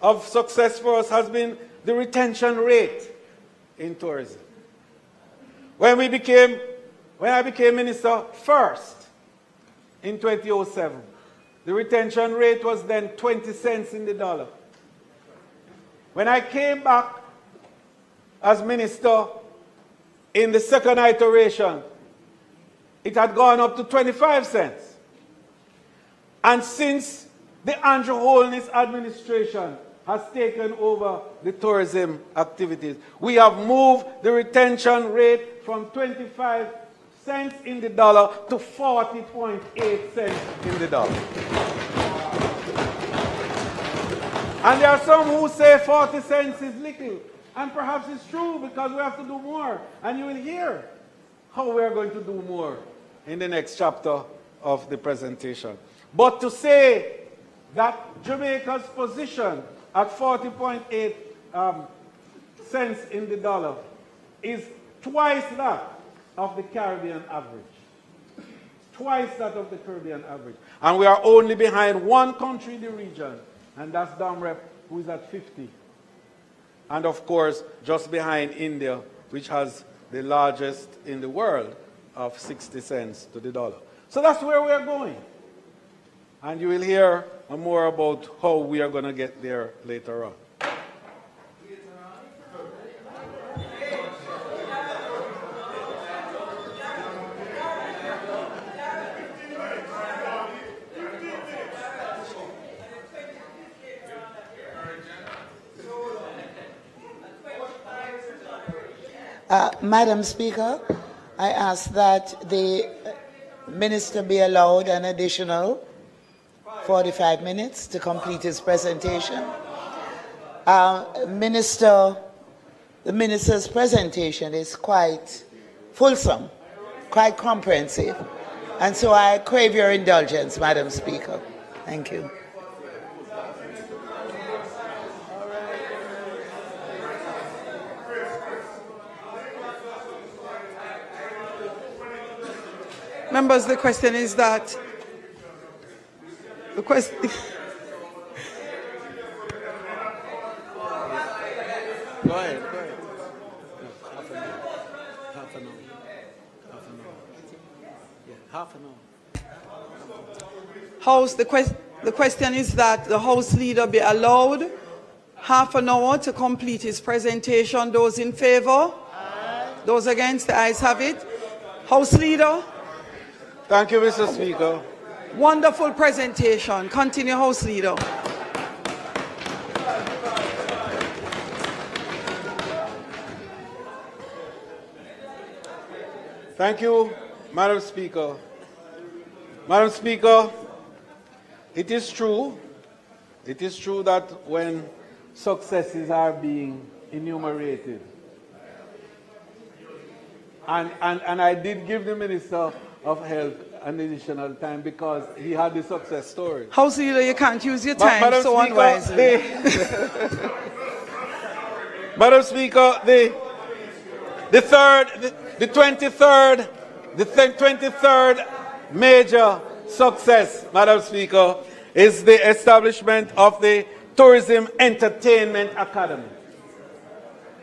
of success for us has been the retention rate in tourism. When I became minister first in 2007, the retention rate was then 20 cents in the dollar. When I came back as minister in the second iteration, it had gone up to 25 cents. And since the Andrew Holness administration has taken over the tourism activities, we have moved the retention rate from 25 cents in the dollar to 40.8 cents in the dollar. And there are some who say 40 cents is little. And perhaps it's true because we have to do more. And you will hear how we are going to do more in the next chapter of the presentation. But to say that Jamaica's position at 40.8 cents in the dollar is twice that of the Caribbean average. Twice that of the Caribbean average. And we are only behind one country in the region, and that's Damrep, who is at 50. And of course, just behind India, which has the largest in the world of 60 cents to the dollar. So that's where we are going. And you will hear more about how we are going to get there later on. Madam Speaker, I ask that the Minister be allowed an additional 45 minutes to complete his presentation. The Minister's presentation is quite fulsome, quite comprehensive, and so I crave your indulgence, Madam Speaker. Thank you. Members, the question is that the question. Go ahead. Half an hour. House, the question is that the House Leader be allowed half an hour to complete his presentation. Those in favor? Aye. Those against? The ayes have it. House Leader? Thank you, Mr. Speaker. Wonderful presentation. Continue, House Leader. Thank you, Madam Speaker. Madam Speaker, it is true that when successes are being enumerated, and I did give the Minister of Health an additional time because he had the success story. House Leader, you can't use your time Madam so Speaker, unwisely. Madam Speaker, the 23rd major success, Madam Speaker, is the establishment of the Tourism Entertainment Academy.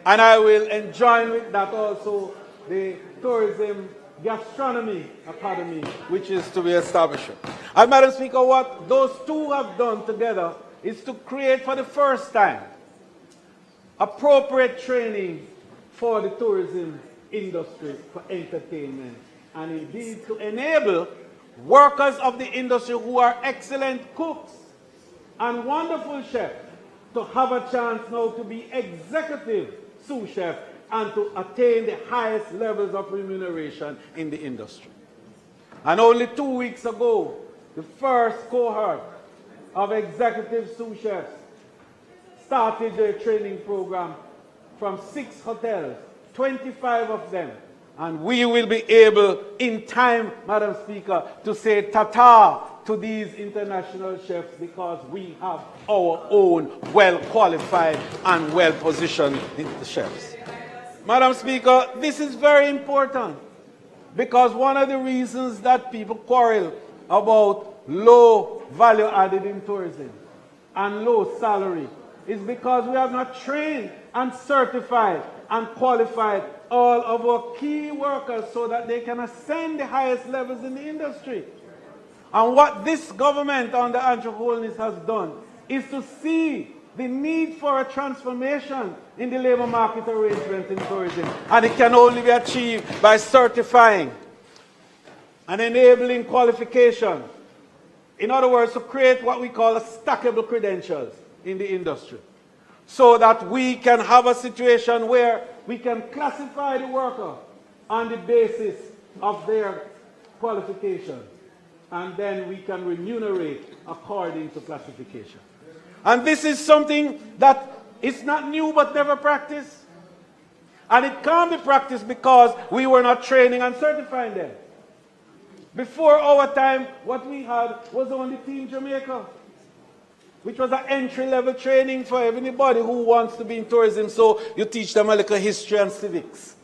And I will enjoin with that also the Tourism Gastronomy Academy, which is to be established. And Madam Speaker, what those two have done together is to create for the first time appropriate training for the tourism industry for entertainment, and indeed to enable workers of the industry who are excellent cooks and wonderful chefs to have a chance now to be executive sous chefs and to attain the highest levels of remuneration in the industry. And only 2 weeks ago, the first cohort of executive sous chefs started their training program from 6 hotels, 25 of them. And we will be able, in time, Madam Speaker, to say ta-ta to these international chefs because we have our own well-qualified and well-positioned chefs. Madam Speaker, this is very important because one of the reasons that people quarrel about low value added in tourism and low salary is because we have not trained and certified and qualified all of our key workers so that they can ascend the highest levels in the industry. And what this government under Andrew Holness has done is to see the need for a transformation in the labor market arrangement in tourism. And it can only be achieved by certifying and enabling qualification. In other words, to create what we call a stackable credentials in the industry, so that we can have a situation where we can classify the worker on the basis of their qualifications, and then we can remunerate according to classification. And this is something that is not new but never practiced. And it can't be practiced because we were not training and certifying them. Before our time, what we had was only Team Jamaica, which was an entry-level training for anybody who wants to be in tourism, so you teach them a little history and civics.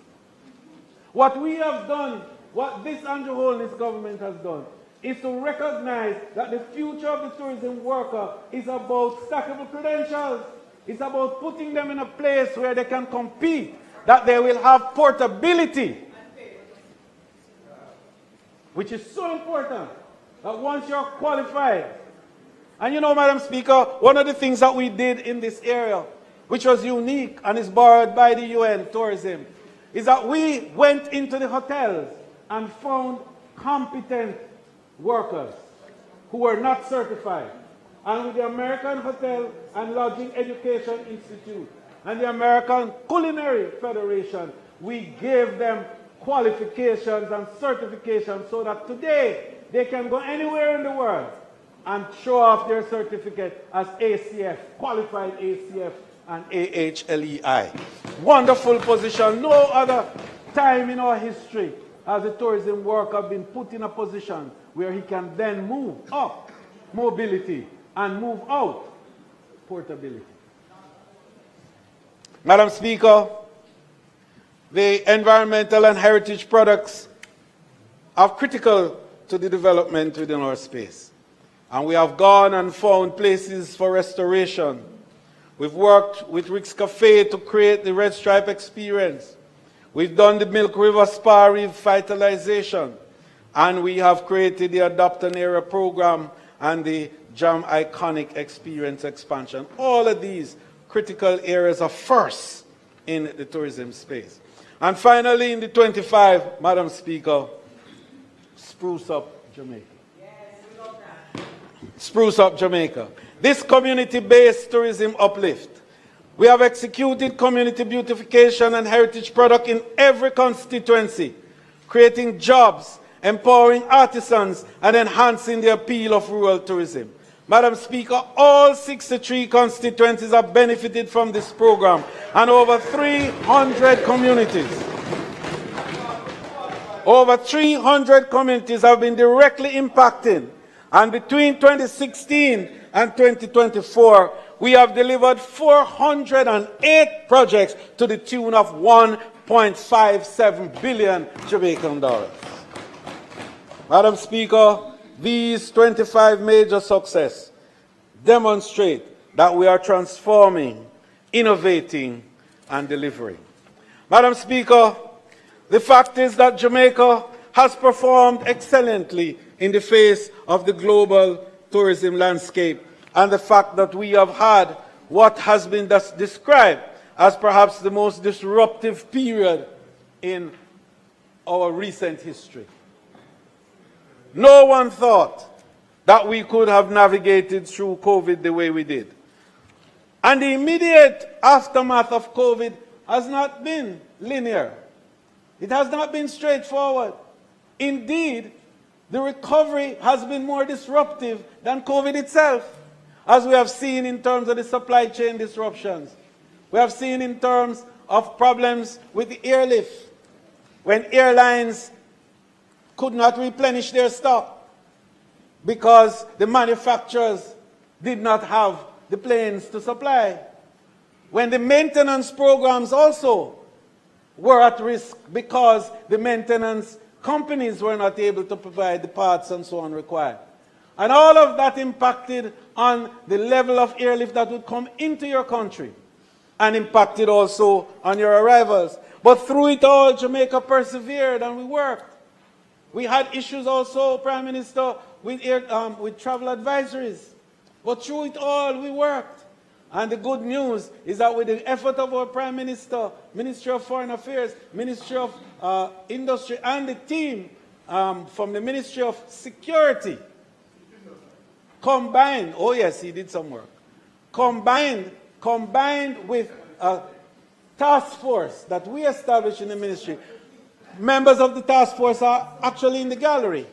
What we have done, what this Andrew Holness government has done, is to recognize that the future of the tourism worker is about stackable credentials. It's about putting them in a place where they can compete, that they will have portability, which is so important, that once you're qualified. And you know, Madam Speaker, one of the things that we did in this area, which was unique and is borrowed by the UN tourism, is that we went into the hotels and found competent workers who were not certified. And with the American Hotel and Lodging Education Institute and the American Culinary Federation, we gave them qualifications and certifications so that today they can go anywhere in the world and show off their certificate as ACF, qualified ACF and AHLEI. Wonderful position. No other time in our history has a tourism worker been put in a position where he can then move up mobility and move out portability. Madam Speaker, the environmental and heritage products are critical to the development within our space. And we have gone and found places for restoration. We've worked with Rick's Cafe to create the Red Stripe experience. We've done the Milk River Spa revitalization. And we have created the Adopt an Era program and the Jam Iconic Experience expansion. All of these critical areas are first in the tourism space. And finally, in the 25, Madam Speaker, Spruce Up Jamaica. Yes, we love that. Spruce Up Jamaica. This community-based tourism uplift. We have executed community beautification and heritage product in every constituency, creating jobs, empowering artisans, and enhancing the appeal of rural tourism. Madam Speaker, all 63 constituencies have benefited from this program, and over 300 communities. Over 300 communities have been directly impacted, and between 2016 and 2024, we have delivered 408 projects to the tune of 1.57 billion Jamaican dollars. Madam Speaker, these 25 major successes demonstrate that we are transforming, innovating, and delivering. Madam Speaker, the fact is that Jamaica has performed excellently in the face of the global tourism landscape, and the fact that we have had what has been described as perhaps the most disruptive period in our recent history. No one thought that we could have navigated through COVID the way we did. And the immediate aftermath of COVID has not been linear. It has not been straightforward. Indeed, the recovery has been more disruptive than COVID itself, as we have seen in terms of the supply chain disruptions. We have seen in terms of problems with the airlift, when airlines could not replenish their stock because the manufacturers did not have the planes to supply. When the maintenance programs also were at risk because the maintenance companies were not able to provide the parts and so on required. And all of that impacted on the level of airlift that would come into your country and impacted also on your arrivals. But through it all, Jamaica persevered and we worked. We had issues also, Prime Minister, with travel advisories. But through it all, we worked. And the good news is that with the effort of our Prime Minister, Ministry of Foreign Affairs, Ministry of Industry, and the team, from the Ministry of Security, combined, oh yes, he did some work, combined with a task force that we established in the ministry. Members of the task force are actually in the gallery,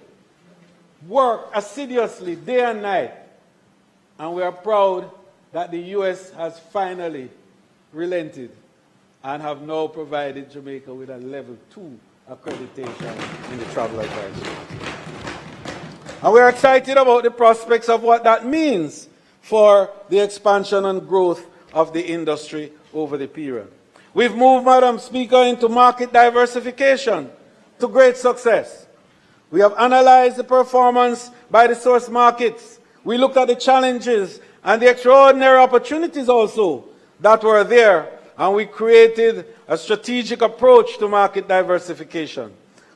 work assiduously day and night, and we are proud that the U.S. has finally relented and have now provided Jamaica with a level 2 accreditation in the travel advisory. And we're excited about the prospects of what that means for the expansion and growth of the industry over the period. We've moved, Madam Speaker, into market diversification to great success. We have analyzed the performance by the source markets. We looked at the challenges and the extraordinary opportunities also that were there, and we created a strategic approach to market diversification.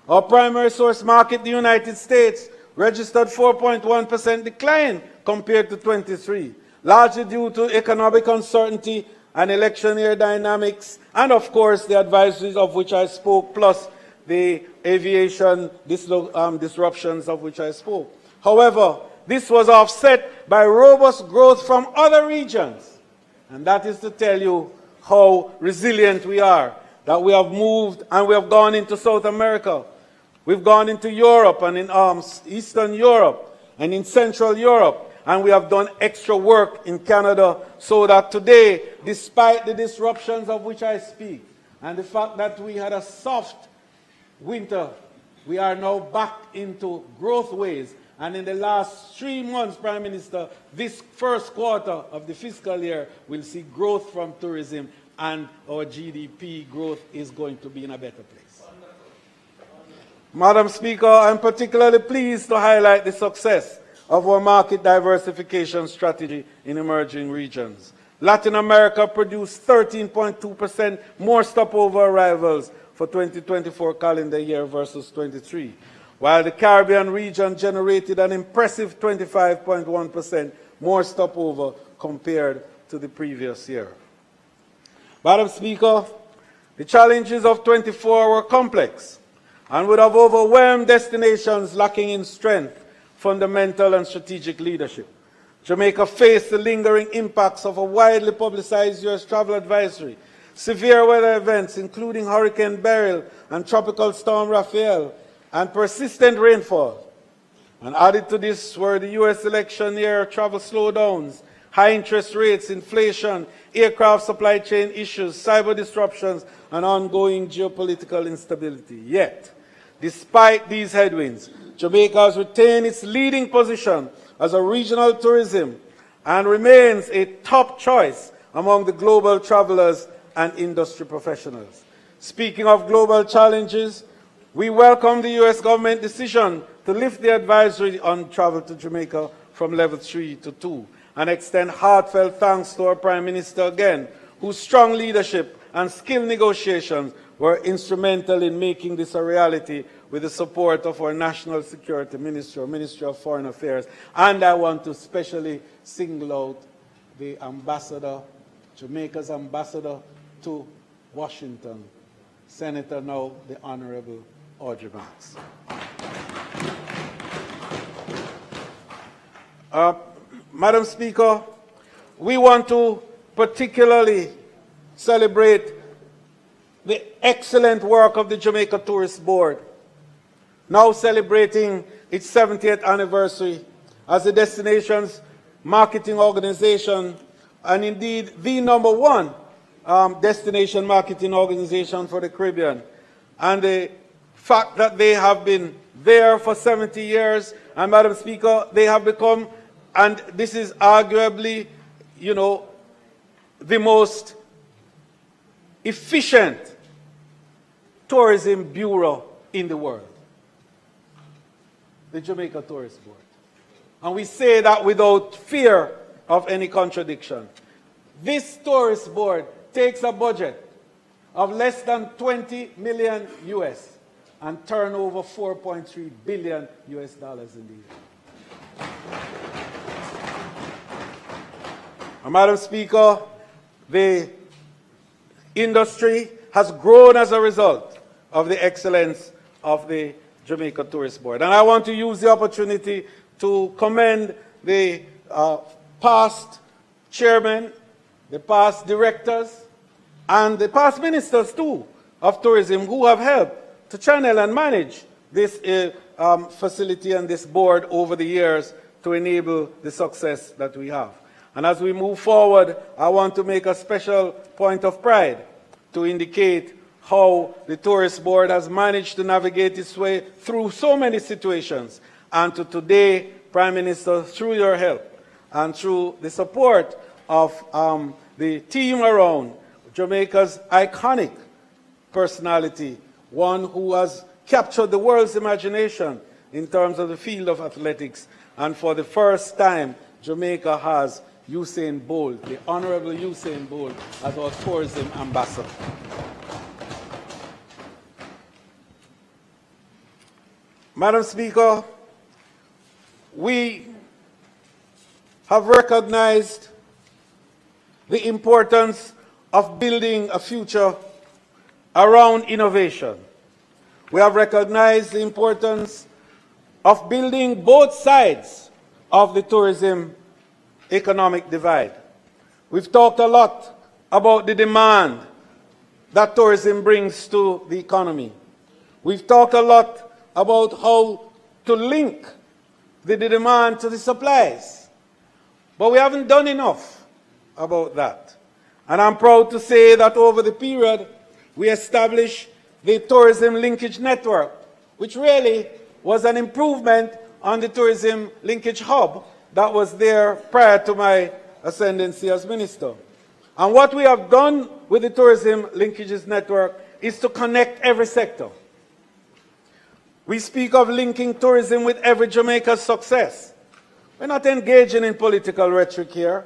Our primary source market, the United States, registered 4.1% decline compared to 23, largely due to economic uncertainty and election year dynamics, and of course the advisories of which I spoke, plus the aviation disruptions of which I spoke. However, this was offset by robust growth from other regions, and that is to tell you how resilient we are, that we have moved and we have gone into South America. We've gone into Europe and in Eastern Europe and in Central Europe, and we have done extra work in Canada, so that today, despite the disruptions of which I speak, and the fact that we had a soft winter, we are now back into growth ways. And in the last 3 months, Prime Minister, this first quarter of the fiscal year, we'll see growth from tourism, and our GDP growth is going to be in a better place. Madam Speaker, I'm particularly pleased to highlight the success of our market diversification strategy in emerging regions. Latin America produced 13.2% more stopover arrivals for 2024 calendar year versus 23, while the Caribbean region generated an impressive 25.1% more stopover compared to the previous year. Madam Speaker, the challenges of 24 were complex and would have overwhelmed destinations lacking in strength, fundamental and strategic leadership. Jamaica faced the lingering impacts of a widely publicized U.S. travel advisory, severe weather events including Hurricane Beryl and Tropical Storm Rafael, and persistent rainfall. And added to this were the U.S. election year travel slowdowns, high interest rates, inflation, aircraft supply chain issues, cyber disruptions, and ongoing geopolitical instability. Yet, despite these headwinds, Jamaica has retained its leading position as a regional tourism and remains a top choice among the global travelers and industry professionals. Speaking of global challenges, we welcome the U.S. government decision to lift the advisory on travel to Jamaica from level 3 to 2, and extend heartfelt thanks to our Prime Minister again, whose strong leadership and skilled negotiations were instrumental in making this a reality, with the support of our National Security Ministry, our Ministry of Foreign Affairs. And I want to especially single out the ambassador, Jamaica's ambassador to Washington, Senator now the Honorable Audrey Banks. Madam Speaker, we want to particularly celebrate the excellent work of the Jamaica Tourist Board, now celebrating its 70th anniversary as the destination's marketing organization, and indeed the #1 destination marketing organization for the Caribbean. And the fact that they have been there for 70 years, and Madam Speaker, they have become, and this is arguably, the most efficient tourism bureau in the world, the Jamaica Tourist Board. And we say that without fear of any contradiction. This tourist board takes a budget of less than 20 million US and turn over $4.3 billion US in the year. And Madam Speaker, the industry has grown as a result of the excellence of the Jamaica Tourist Board. And I want to use the opportunity to commend the past chairmen, the past directors, and the past ministers too of tourism who have helped to channel and manage this facility and this board over the years to enable the success that we have. And as we move forward, I want to make a special point of pride to indicate how the tourist board has managed to navigate its way through so many situations. And to today, Prime Minister, through your help and through the support of the team around Jamaica's iconic personality, one who has captured the world's imagination in terms of the field of athletics. And for the first time, Jamaica has Usain Bolt, the Honorable Usain Bolt, as our tourism ambassador. Madam Speaker, we have recognized the importance of building a future around innovation. We have recognized the importance of building both sides of the tourism economic divide. We've talked a lot about the demand that tourism brings to the economy. We've talked a lot about how to link the demand to the supplies. But we haven't done enough about that. And I'm proud to say that over the period, we established the Tourism Linkage Network, which really was an improvement on the Tourism Linkage Hub that was there prior to my ascendancy as minister. And what we have done with the Tourism Linkages Network is to connect every sector. We speak of linking tourism with every Jamaica's success. We're not engaging in political rhetoric here.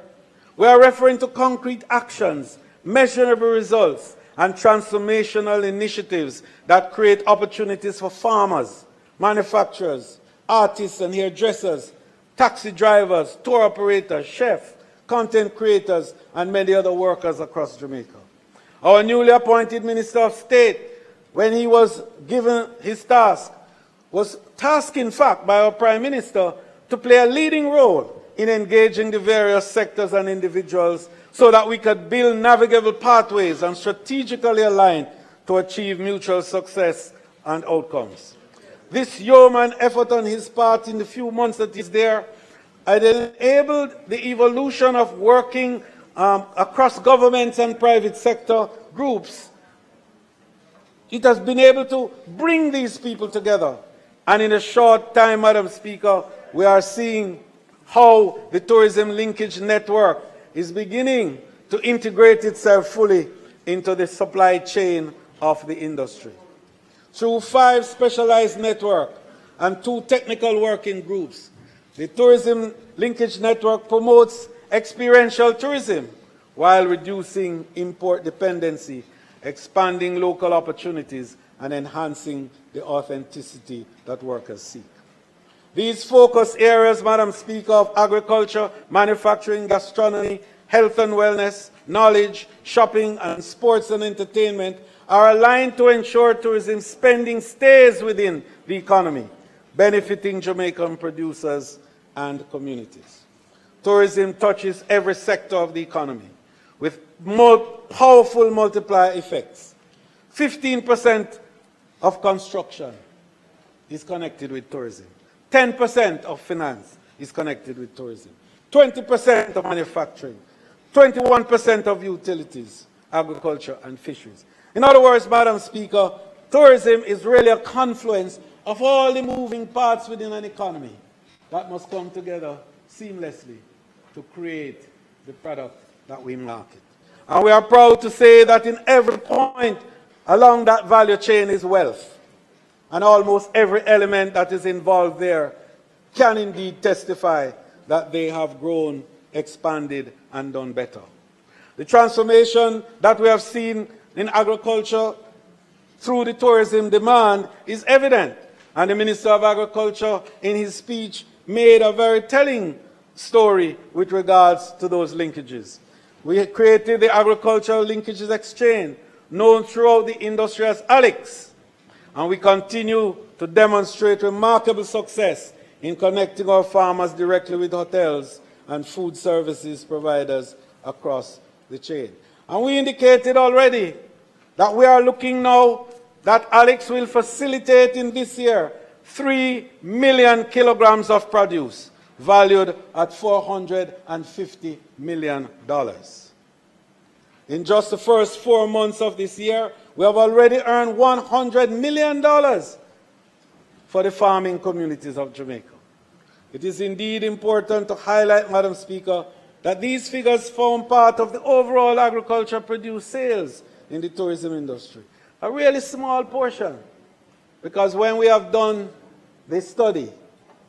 We are referring to concrete actions, measurable results, and transformational initiatives that create opportunities for farmers, manufacturers, artists and hairdressers, taxi drivers, tour operators, chefs, content creators, and many other workers across Jamaica. Our newly appointed Minister of State, when he was given his task, was tasked, in fact, by our Prime Minister to play a leading role in engaging the various sectors and individuals so that we could build navigable pathways and strategically align to achieve mutual success and outcomes. This yeoman effort on his part in the few months that he's there had enabled the evolution of working across governments and private sector groups. It has been able to bring these people together. And in a short time, Madam Speaker, we are seeing how the Tourism Linkage Network is beginning to integrate itself fully into the supply chain of the industry. Through 5 specialized networks and 2 technical working groups, the Tourism Linkage Network promotes experiential tourism while reducing import dependency, expanding local opportunities, and enhancing the authenticity that workers seek. These focus areas, Madam Speaker, of agriculture, manufacturing, gastronomy, health and wellness, knowledge, shopping, and sports and entertainment are aligned to ensure tourism spending stays within the economy, benefiting Jamaican producers and communities. Tourism touches every sector of the economy with more powerful multiplier effects. 15% of construction is connected with tourism. 10% of finance is connected with tourism. 20% of manufacturing. 21% of utilities, agriculture, and fisheries. In other words, Madam Speaker, tourism is really a confluence of all the moving parts within an economy that must come together seamlessly to create the product that we market. And we are proud to say that in every point along that value chain is wealth. And almost every element that is involved there can indeed testify that they have grown, expanded, and done better. The transformation that we have seen in agriculture through the tourism demand is evident. And the Minister of Agriculture, in his speech, made a very telling story with regards to those linkages. We created the Agricultural Linkages Exchange, known throughout the industry as ALEX. and we continue to demonstrate remarkable success in connecting our farmers directly with hotels and food services providers across the chain. And we indicated already that we are looking now that Alex will facilitate in this year 3 million kilograms of produce, valued at $450 million. In just the first 4 months of this year, we have already earned $100 million for the farming communities of Jamaica. It is indeed important to highlight, Madam Speaker, that these figures form part of the overall agriculture produce sales in the tourism industry. A really small portion, because when we have done this study,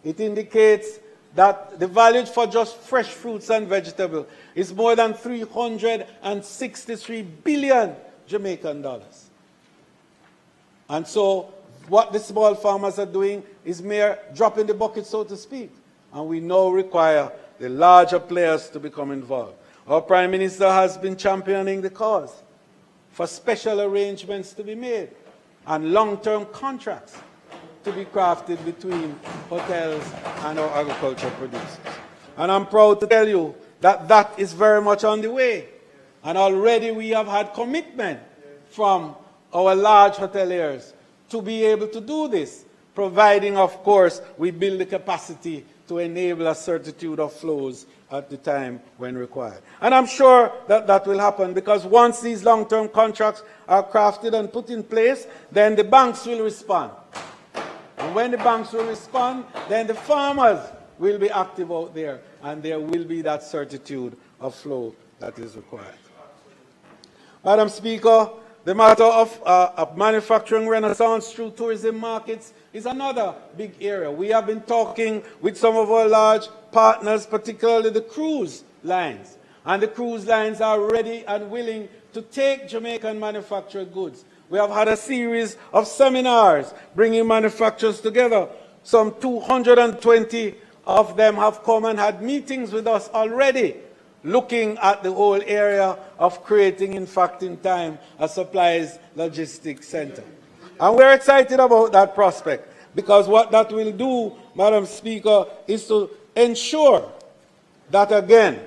it indicates that the value for just fresh fruits and vegetables is more than 363 billion Jamaican dollars. And so what the small farmers are doing is mere drop in the bucket, so to speak. And we now require the larger players to become involved. Our Prime Minister has been championing the cause for special arrangements to be made and long-term contracts to be crafted between hotels and our agricultural producers. And I'm proud to tell you that that is very much on the way. And already we have had commitment from our large hoteliers to be able to do this, providing, of course, we build the capacity to enable a certitude of flows at the time when required. And I'm sure that that will happen, because once these long-term contracts are crafted and put in place, then the banks will respond. And when the banks will respond, then the farmers will be active out there, and there will be that certitude of flow that is required. Madam Speaker, the matter of manufacturing renaissance through tourism markets is another big area. We have been talking with some of our large partners, particularly the cruise lines. And the cruise lines are ready and willing to take Jamaican manufactured goods. We have had a series of seminars bringing manufacturers together. Some 220 of them have come and had meetings with us already, looking at the whole area of creating, in fact, in time, a supplies logistics center. And we're excited about that prospect, because what that will do, Madam Speaker, is to ensure that, again,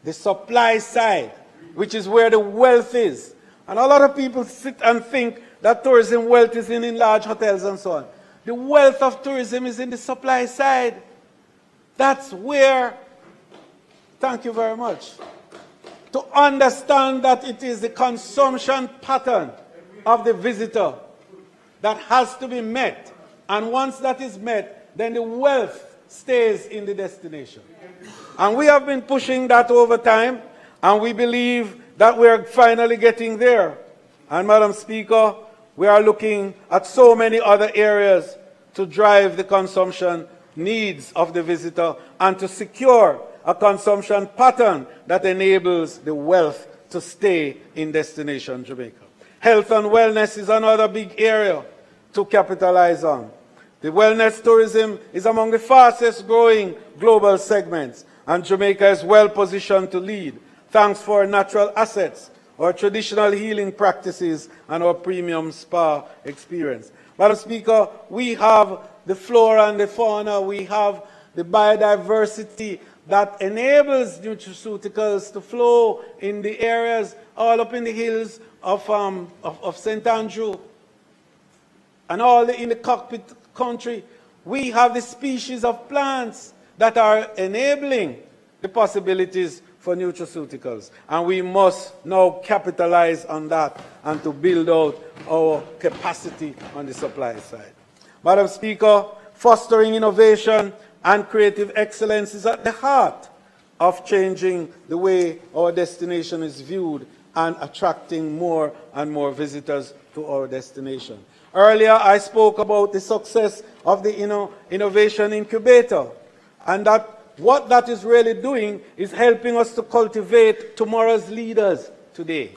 the supply side, which is where the wealth is. And a lot of people sit and think that tourism wealth is in large hotels and so on. The wealth of tourism is in the supply side. That's where, thank you very much, to understand that it is the consumption pattern of the visitor that has to be met. And once that is met, then the wealth stays in the destination. And we have been pushing that over time, and we believe that we are finally getting there. And Madam Speaker, we are looking at so many other areas to drive the consumption needs of the visitor and to secure a consumption pattern that enables the wealth to stay in destination Jamaica. Health and wellness is another big area to capitalize on. The wellness tourism is among the fastest growing global segments, and Jamaica is well positioned to lead, thanks to our natural assets, our traditional healing practices, and our premium spa experience. Madam Speaker, we have the flora and the fauna, we have the biodiversity that enables nutraceuticals to flow in the areas all up in the hills of St. Andrew and all in the cockpit country. We have the species of plants that are enabling the possibilities for nutraceuticals. And we must now capitalize on that and to build out our capacity on the supply side. Madam Speaker, fostering innovation and creative excellence is at the heart of changing the way our destination is viewed and attracting more and more visitors to our destination. Earlier, I spoke about the success of the Innovation Incubator, and that what that is really doing is helping us to cultivate tomorrow's leaders today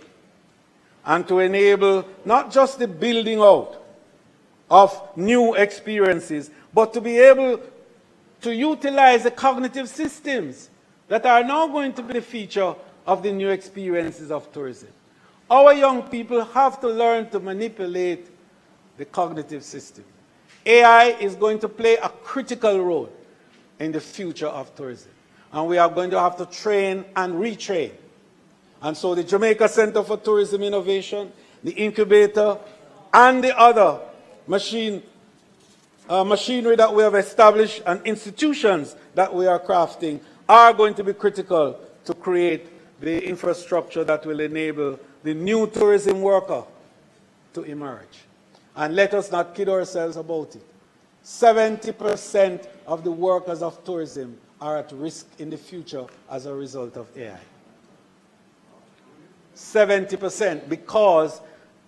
and to enable not just the building out of new experiences, but to be able to utilize the cognitive systems that are now going to be the feature of the new experiences of tourism. Our young people have to learn to manipulate the cognitive system. AI is going to play a critical role in the future of tourism. And we are going to have to train and retrain. And so the Jamaica Center for Tourism Innovation, the incubator, and the other machinery that we have established and institutions that we are crafting are going to be critical to create the infrastructure that will enable the new tourism worker to emerge. And let us not kid ourselves about it. 70% of the workers of tourism are at risk in the future as a result of AI. 70%, because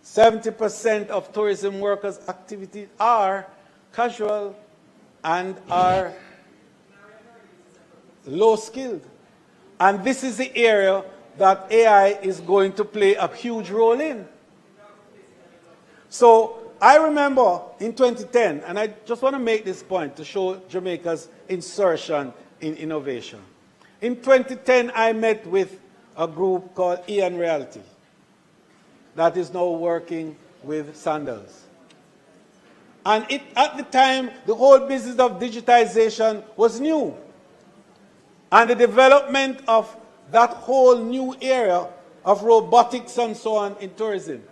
70% of tourism workers' activities are casual and are low-skilled. And this is the area that AI is going to play a huge role in. So I remember in 2010, and I just want to make this point to show Jamaica's insertion in innovation. In 2010, I met with a group called Ian Reality that is now working with Sandals. And at the time, the whole business of digitization was new. And the development of that whole new area of robotics and so on in tourism.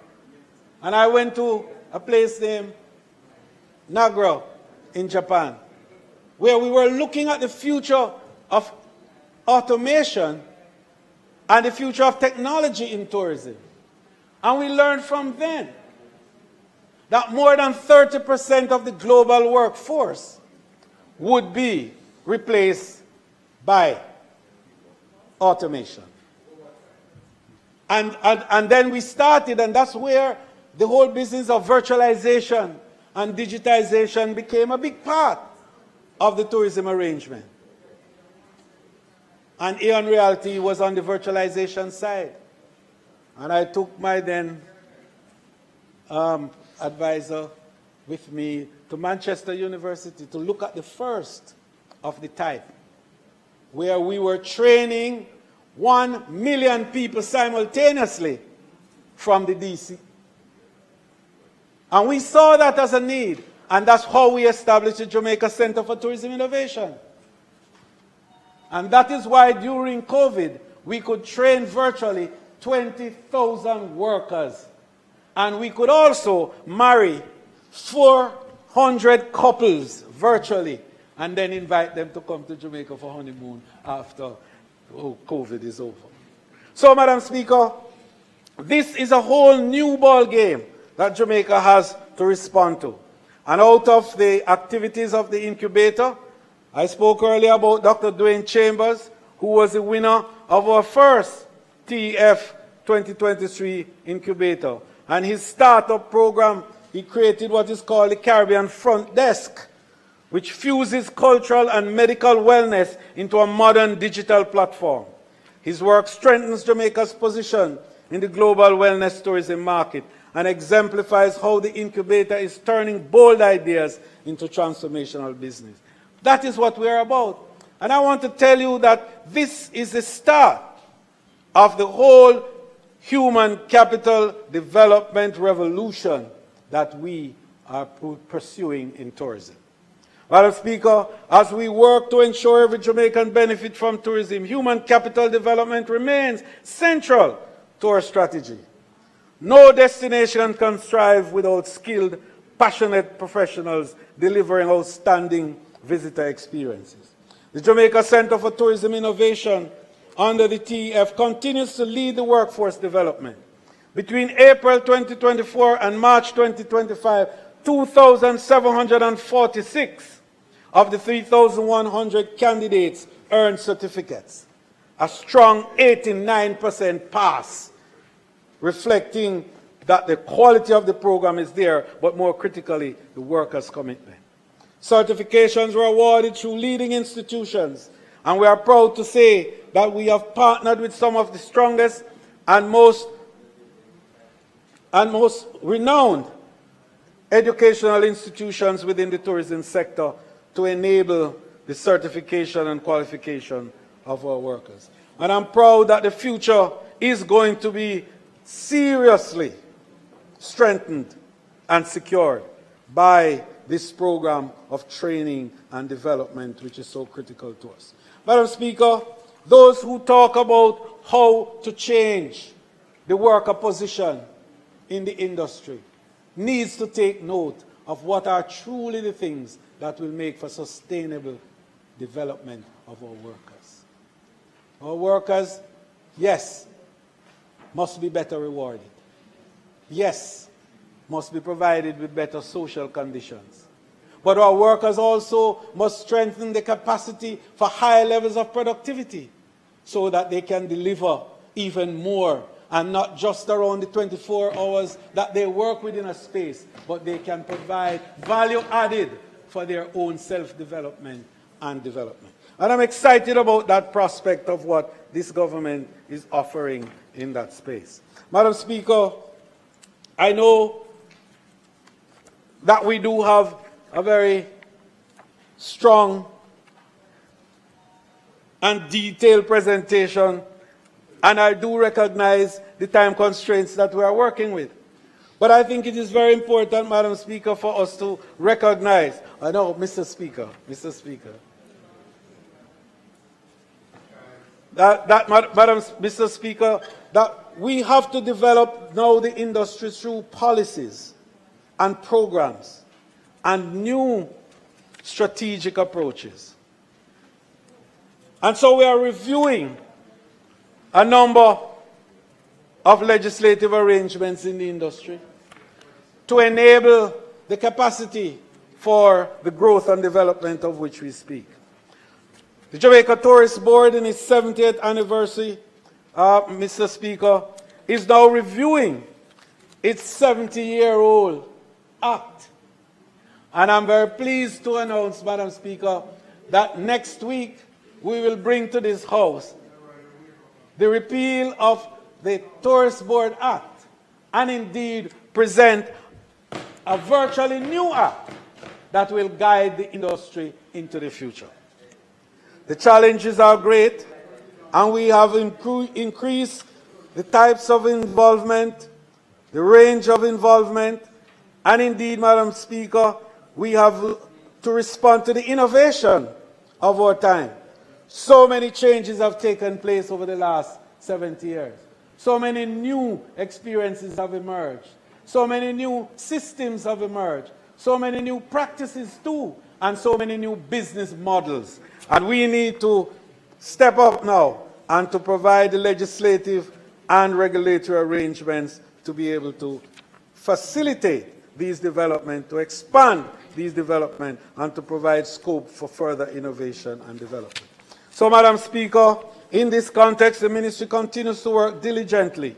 And I went to a place named Nagara in Japan, where we were looking at the future of automation and the future of technology in tourism. And we learned from then that more than 30% of the global workforce would be replaced by automation. And then we started, and that's where the whole business of virtualization and digitization became a big part of the tourism arrangement. And Aeon Realty was on the virtualization side. And I took my then advisor with me to Manchester University to look at the first of the type, where we were training 1 million people simultaneously from the DC. And we saw that as a need, and that's how we established the Jamaica Center for Tourism Innovation. And that is why during COVID, we could train virtually 20,000 workers. And we could also marry 400 couples virtually, and then invite them to come to Jamaica for honeymoon after COVID is over. So, Madam Speaker, this is a whole new ball game that Jamaica has to respond to. And out of the activities of the incubator, I spoke earlier about Dr. Dwayne Chambers, who was the winner of our first TEF 2023 incubator. And his startup program, he created what is called the Caribbean Front Desk, which fuses cultural and medical wellness into a modern digital platform. His work strengthens Jamaica's position in the global wellness tourism market and exemplifies how the incubator is turning bold ideas into transformational business. That is what we're about. And I want to tell you that this is the start of the whole human capital development revolution that we are pursuing in tourism. Madam Speaker, as we work to ensure every Jamaican benefit from tourism, human capital development remains central to our strategy. No destination can strive without skilled, passionate professionals delivering outstanding visitor experiences. The Jamaica Center for Tourism Innovation under the TEF continues to lead the workforce development. Between April 2024 and March 2025, 2,746 of the 3,100 candidates earned certificates, a strong 89% pass, reflecting that the quality of the program is there, but more critically, the workers' commitment. Certifications were awarded through leading institutions, and we are proud to say that we have partnered with some of the strongest and most renowned educational institutions within the tourism sector to enable the certification and qualification of our workers. And I'm proud that the future is going to be seriously strengthened and secured by this program of training and development, which is so critical to us. Madam Speaker, those who talk about how to change the worker position in the industry needs to take note of what are truly the things that will make for sustainable development of our workers. Our workers, yes, must be better rewarded. Yes, must be provided with better social conditions. But our workers also must strengthen the capacity for higher levels of productivity so that they can deliver even more, and not just around the 24 hours that they work within a space, but they can provide value added for their own self-development and development. And I'm excited about that prospect of what this government is offering in that space. Madam Speaker, I know that we do have a very strong and detailed presentation, and I do recognize the time constraints that we are working with. But I think it is very important, Madam Speaker, for us to recognize, I know, Mr. Speaker, Mr. Speaker, that we have to develop now the industry through policies and programs and new strategic approaches. And so we are reviewing a number of legislative arrangements in the industry to enable the capacity for the growth and development of which we speak. The Jamaica Tourist Board, in its 70th anniversary, Mr. Speaker, is now reviewing its 70-year-old act. And I'm very pleased to announce, Madam Speaker, that next week we will bring to this House the repeal of the Tourist Board Act, and indeed present a virtually new act that will guide the industry into the future. The challenges are great, and we have increased the types of involvement, the range of involvement, and indeed, Madam Speaker, we have to respond to the innovation of our time. So many changes have taken place over the last 70 years. So many new experiences have emerged. So many new systems have emerged. So many new practices too, and so many new business models. And we need to step up now and to provide the legislative and regulatory arrangements to be able to facilitate these developments, to expand these developments, and to provide scope for further innovation and development. So, Madam Speaker, in this context, the Ministry continues to work diligently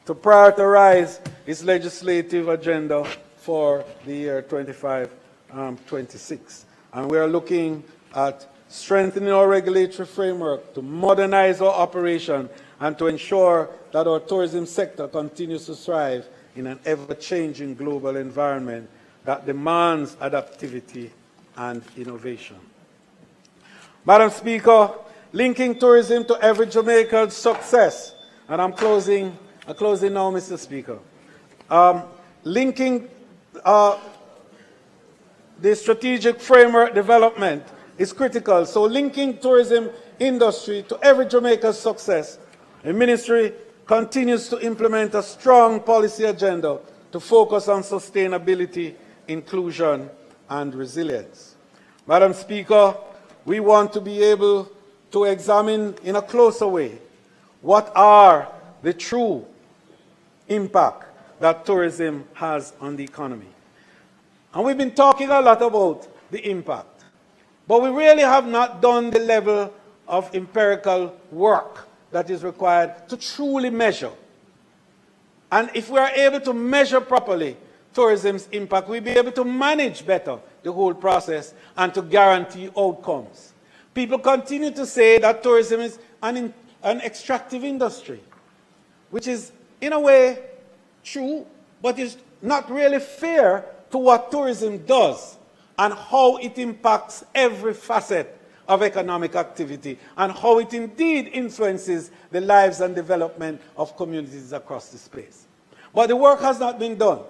to prioritize its legislative agenda for the year 25-26. And we are looking at strengthening our regulatory framework to modernize our operation and to ensure that our tourism sector continues to thrive in an ever-changing global environment that demands adaptivity and innovation. Madam Speaker, linking tourism to every Jamaican's success, and I'm closing now, Mr. Speaker. Linking the strategic framework development is critical. So linking tourism industry to every Jamaican's success, the Ministry continues to implement a strong policy agenda to focus on sustainability, inclusion, and resilience. Madam Speaker, we want to be able to examine in a closer way what are the true impact that tourism has on the economy. And we've been talking a lot about the impact, but we really have not done the level of empirical work that is required to truly measure. And if we are able to measure properly tourism's impact, we'll be able to manage better the whole process and to guarantee outcomes. People continue to say that tourism is an extractive industry, which is, in a way, true, but is not really fair to what tourism does and how it impacts every facet of economic activity and how it indeed influences the lives and development of communities across the space. But the work has not been done.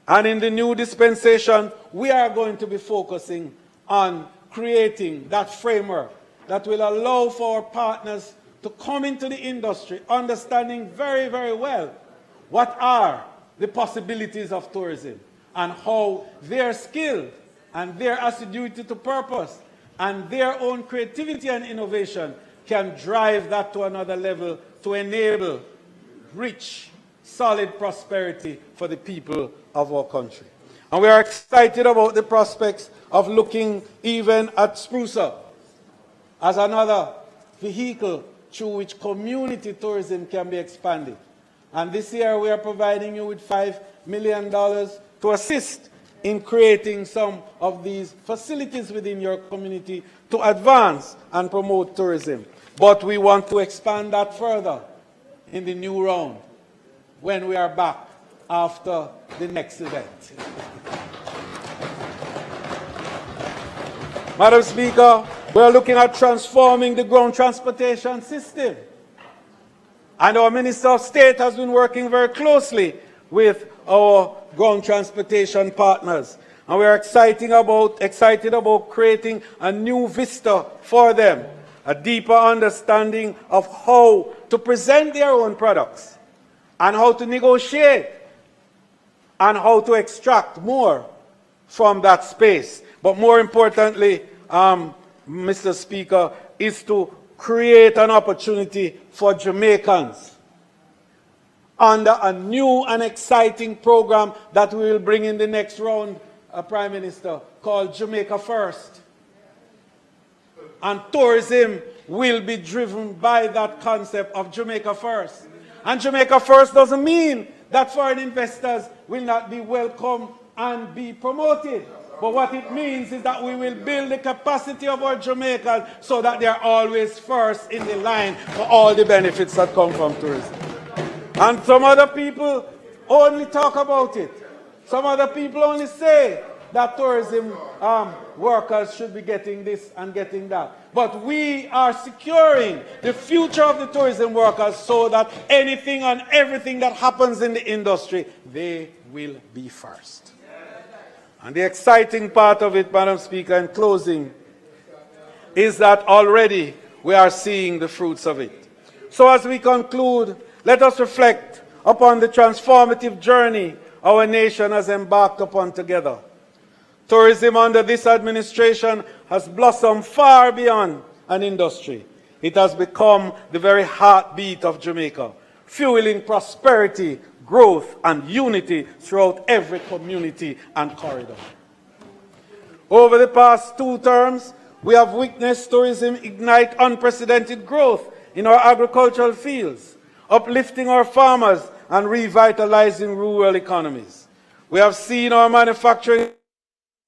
And in the new dispensation, we are going to be focusing on creating that framework that will allow for our partners to come into the industry understanding very, very well what are the possibilities of tourism and how their skill and their assiduity to purpose and their own creativity and innovation can drive that to another level to enable rich, solid prosperity for the people of our country. And we are excited about the prospects of looking even at Spruce Up as another vehicle through which community tourism can be expanded. And this year we are providing you with $5 million to assist in creating some of these facilities within your community to advance and promote tourism. But we want to expand that further in the new round when we are back after the next event. Madam Speaker, we are looking at transforming the ground transportation system. And our Minister of State has been working very closely with our ground transportation partners. And we are excited about creating a new vista for them, a deeper understanding of how to present their own products and how to negotiate and how to extract more from that space. But more importantly, Mr. Speaker, is to create an opportunity for Jamaicans under a new and exciting program that we will bring in the next round, Prime Minister, called Jamaica First. And tourism will be driven by that concept of Jamaica First. And Jamaica First doesn't mean that foreign investors will not be welcome and be promoted. But what it means is that we will build the capacity of our Jamaicans so that they are always first in the line for all the benefits that come from tourism. And some other people only talk about it. Some other people only say that tourism workers should be getting this and getting that. But we are securing the future of the tourism workers so that anything and everything that happens in the industry, they will be first. And the exciting part of it, Madam Speaker, in closing, is that already we are seeing the fruits of it. So as we conclude, let us reflect upon the transformative journey our nation has embarked upon together. Tourism under this administration has blossomed far beyond an industry. It has become the very heartbeat of Jamaica, fueling prosperity, growth, and unity throughout every community and corridor. Over the past 2 terms, we have witnessed tourism ignite unprecedented growth in our agricultural fields, uplifting our farmers and revitalizing rural economies. We have seen our manufacturing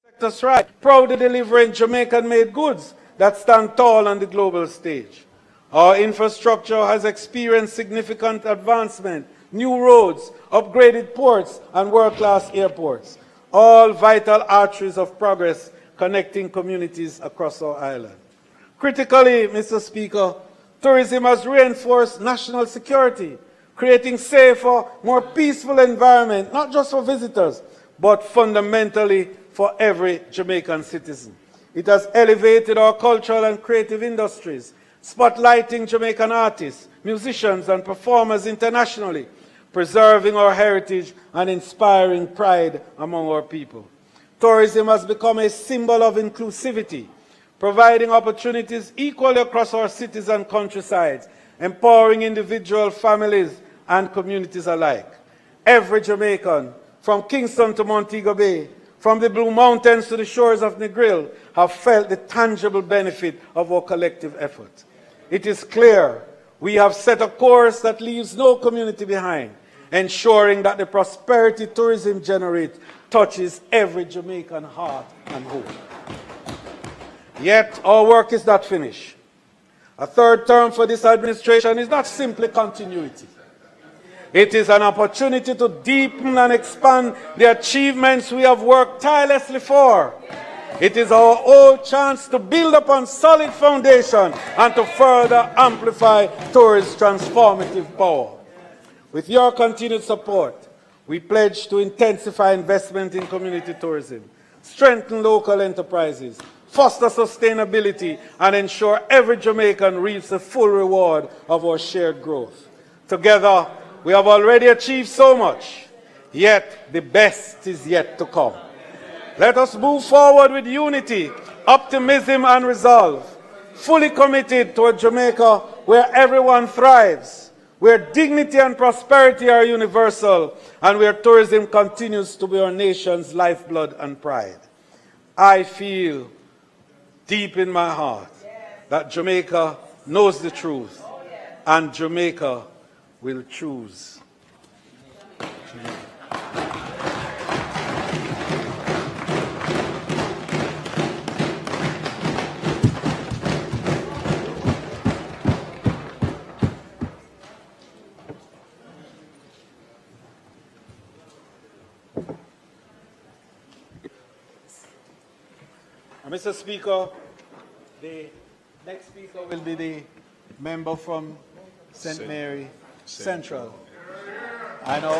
sector thrive, proudly delivering Jamaican-made goods that stand tall on the global stage. Our infrastructure has experienced significant advancement, new roads, upgraded ports, and world-class airports, all vital arteries of progress connecting communities across our island. Critically, Mr. Speaker, tourism has reinforced national security, creating safer, more peaceful environment, not just for visitors, but fundamentally for every Jamaican citizen. It has elevated our cultural and creative industries, spotlighting Jamaican artists, musicians, and performers internationally, preserving our heritage and inspiring pride among our people. Tourism has become a symbol of inclusivity, providing opportunities equally across our cities and countrysides, empowering individual families and communities alike. Every Jamaican, from Kingston to Montego Bay, from the Blue Mountains to the shores of Negril, have felt the tangible benefit of our collective effort. It is clear we have set a course that leaves no community behind, ensuring that the prosperity tourism generates touches every Jamaican heart and home. Yet our work is not finished. A 3rd term for this administration is not simply continuity. It is an opportunity to deepen and expand the achievements we have worked tirelessly for. It is our old chance to build upon solid foundation and to further amplify tourism's transformative power. With your continued support, we pledge to intensify investment in community tourism, strengthen local enterprises, foster sustainability, and ensure every Jamaican reaps the full reward of our shared growth. Together, we have already achieved so much, yet the best is yet to come. Let us move forward with unity, optimism, and resolve, fully committed to a Jamaica where everyone thrives, where dignity and prosperity are universal, and where tourism continues to be our nation's lifeblood and pride. I feel deep in my heart that Jamaica knows the truth, and Jamaica will choose. Mr. Speaker, the next speaker will be the member from St. Mary Central. I know.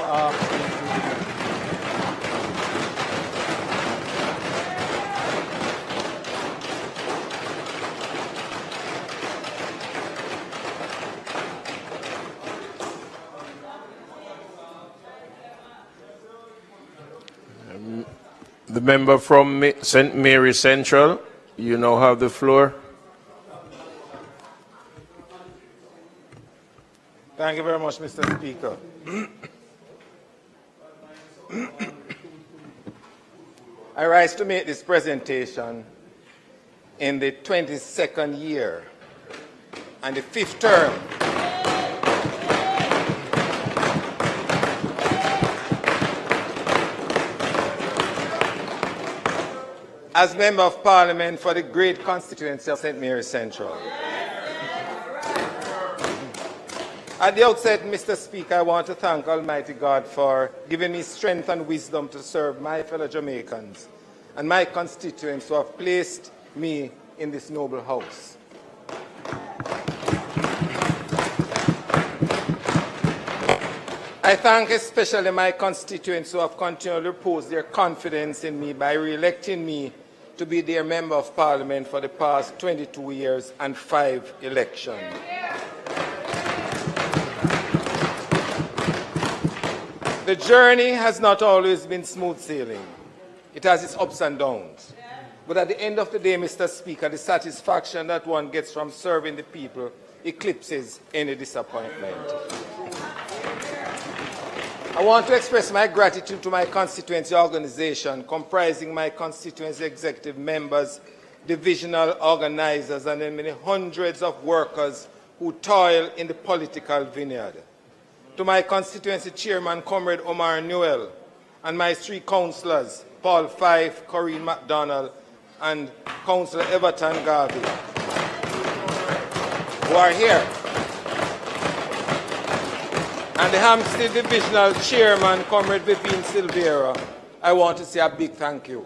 The member from St. Mary Central, you now have the floor. Thank you very much, Mr. Speaker. I rise to make this presentation in the 22nd year and the 5th term as Member of Parliament for the great constituency of St. Mary Central. At the outset, Mr. Speaker, I want to thank Almighty God for giving me strength and wisdom to serve my fellow Jamaicans and my constituents who have placed me in this noble house. I thank especially my constituents who have continued to repose their confidence in me by re-electing me to be their Member of Parliament for the past 22 years and 5 elections. The journey has not always been smooth sailing. It has its ups and downs. But at the end of the day, Mr. Speaker, the satisfaction that one gets from serving the people eclipses any disappointment. I want to express my gratitude to my constituency organization, comprising my constituency executive members, divisional organizers, and the many hundreds of workers who toil in the political vineyard. To my constituency chairman, Comrade Omar Newell, and my 3 councillors, Paul Fife, Corinne MacDonald, and Councillor Everton Garvey, who are here. And the Hampstead Divisional Chairman, Comrade Vivian Silveira, I want to say a big thank you.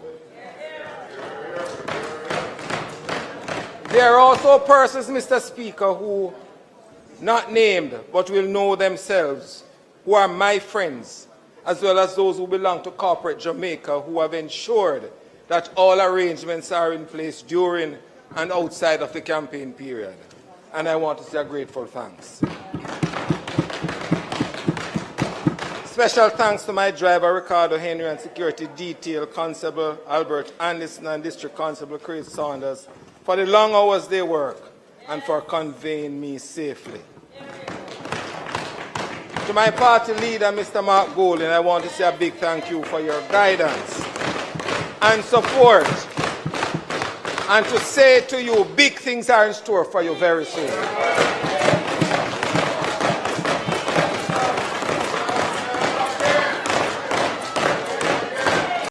There are also persons, Mr. Speaker, who, not named, but will know themselves, who are my friends, as well as those who belong to corporate Jamaica, who have ensured that all arrangements are in place during and outside of the campaign period. And I want to say a grateful thanks. Special thanks to my driver, Ricardo Henry, and security detail, Constable Albert Anderson and District Constable Chris Saunders, for the long hours they work and for conveying me safely. To my party leader, Mr. Mark Golden, I want to say a big thank you for your guidance and support, and to say to you, big things are in store for you very soon.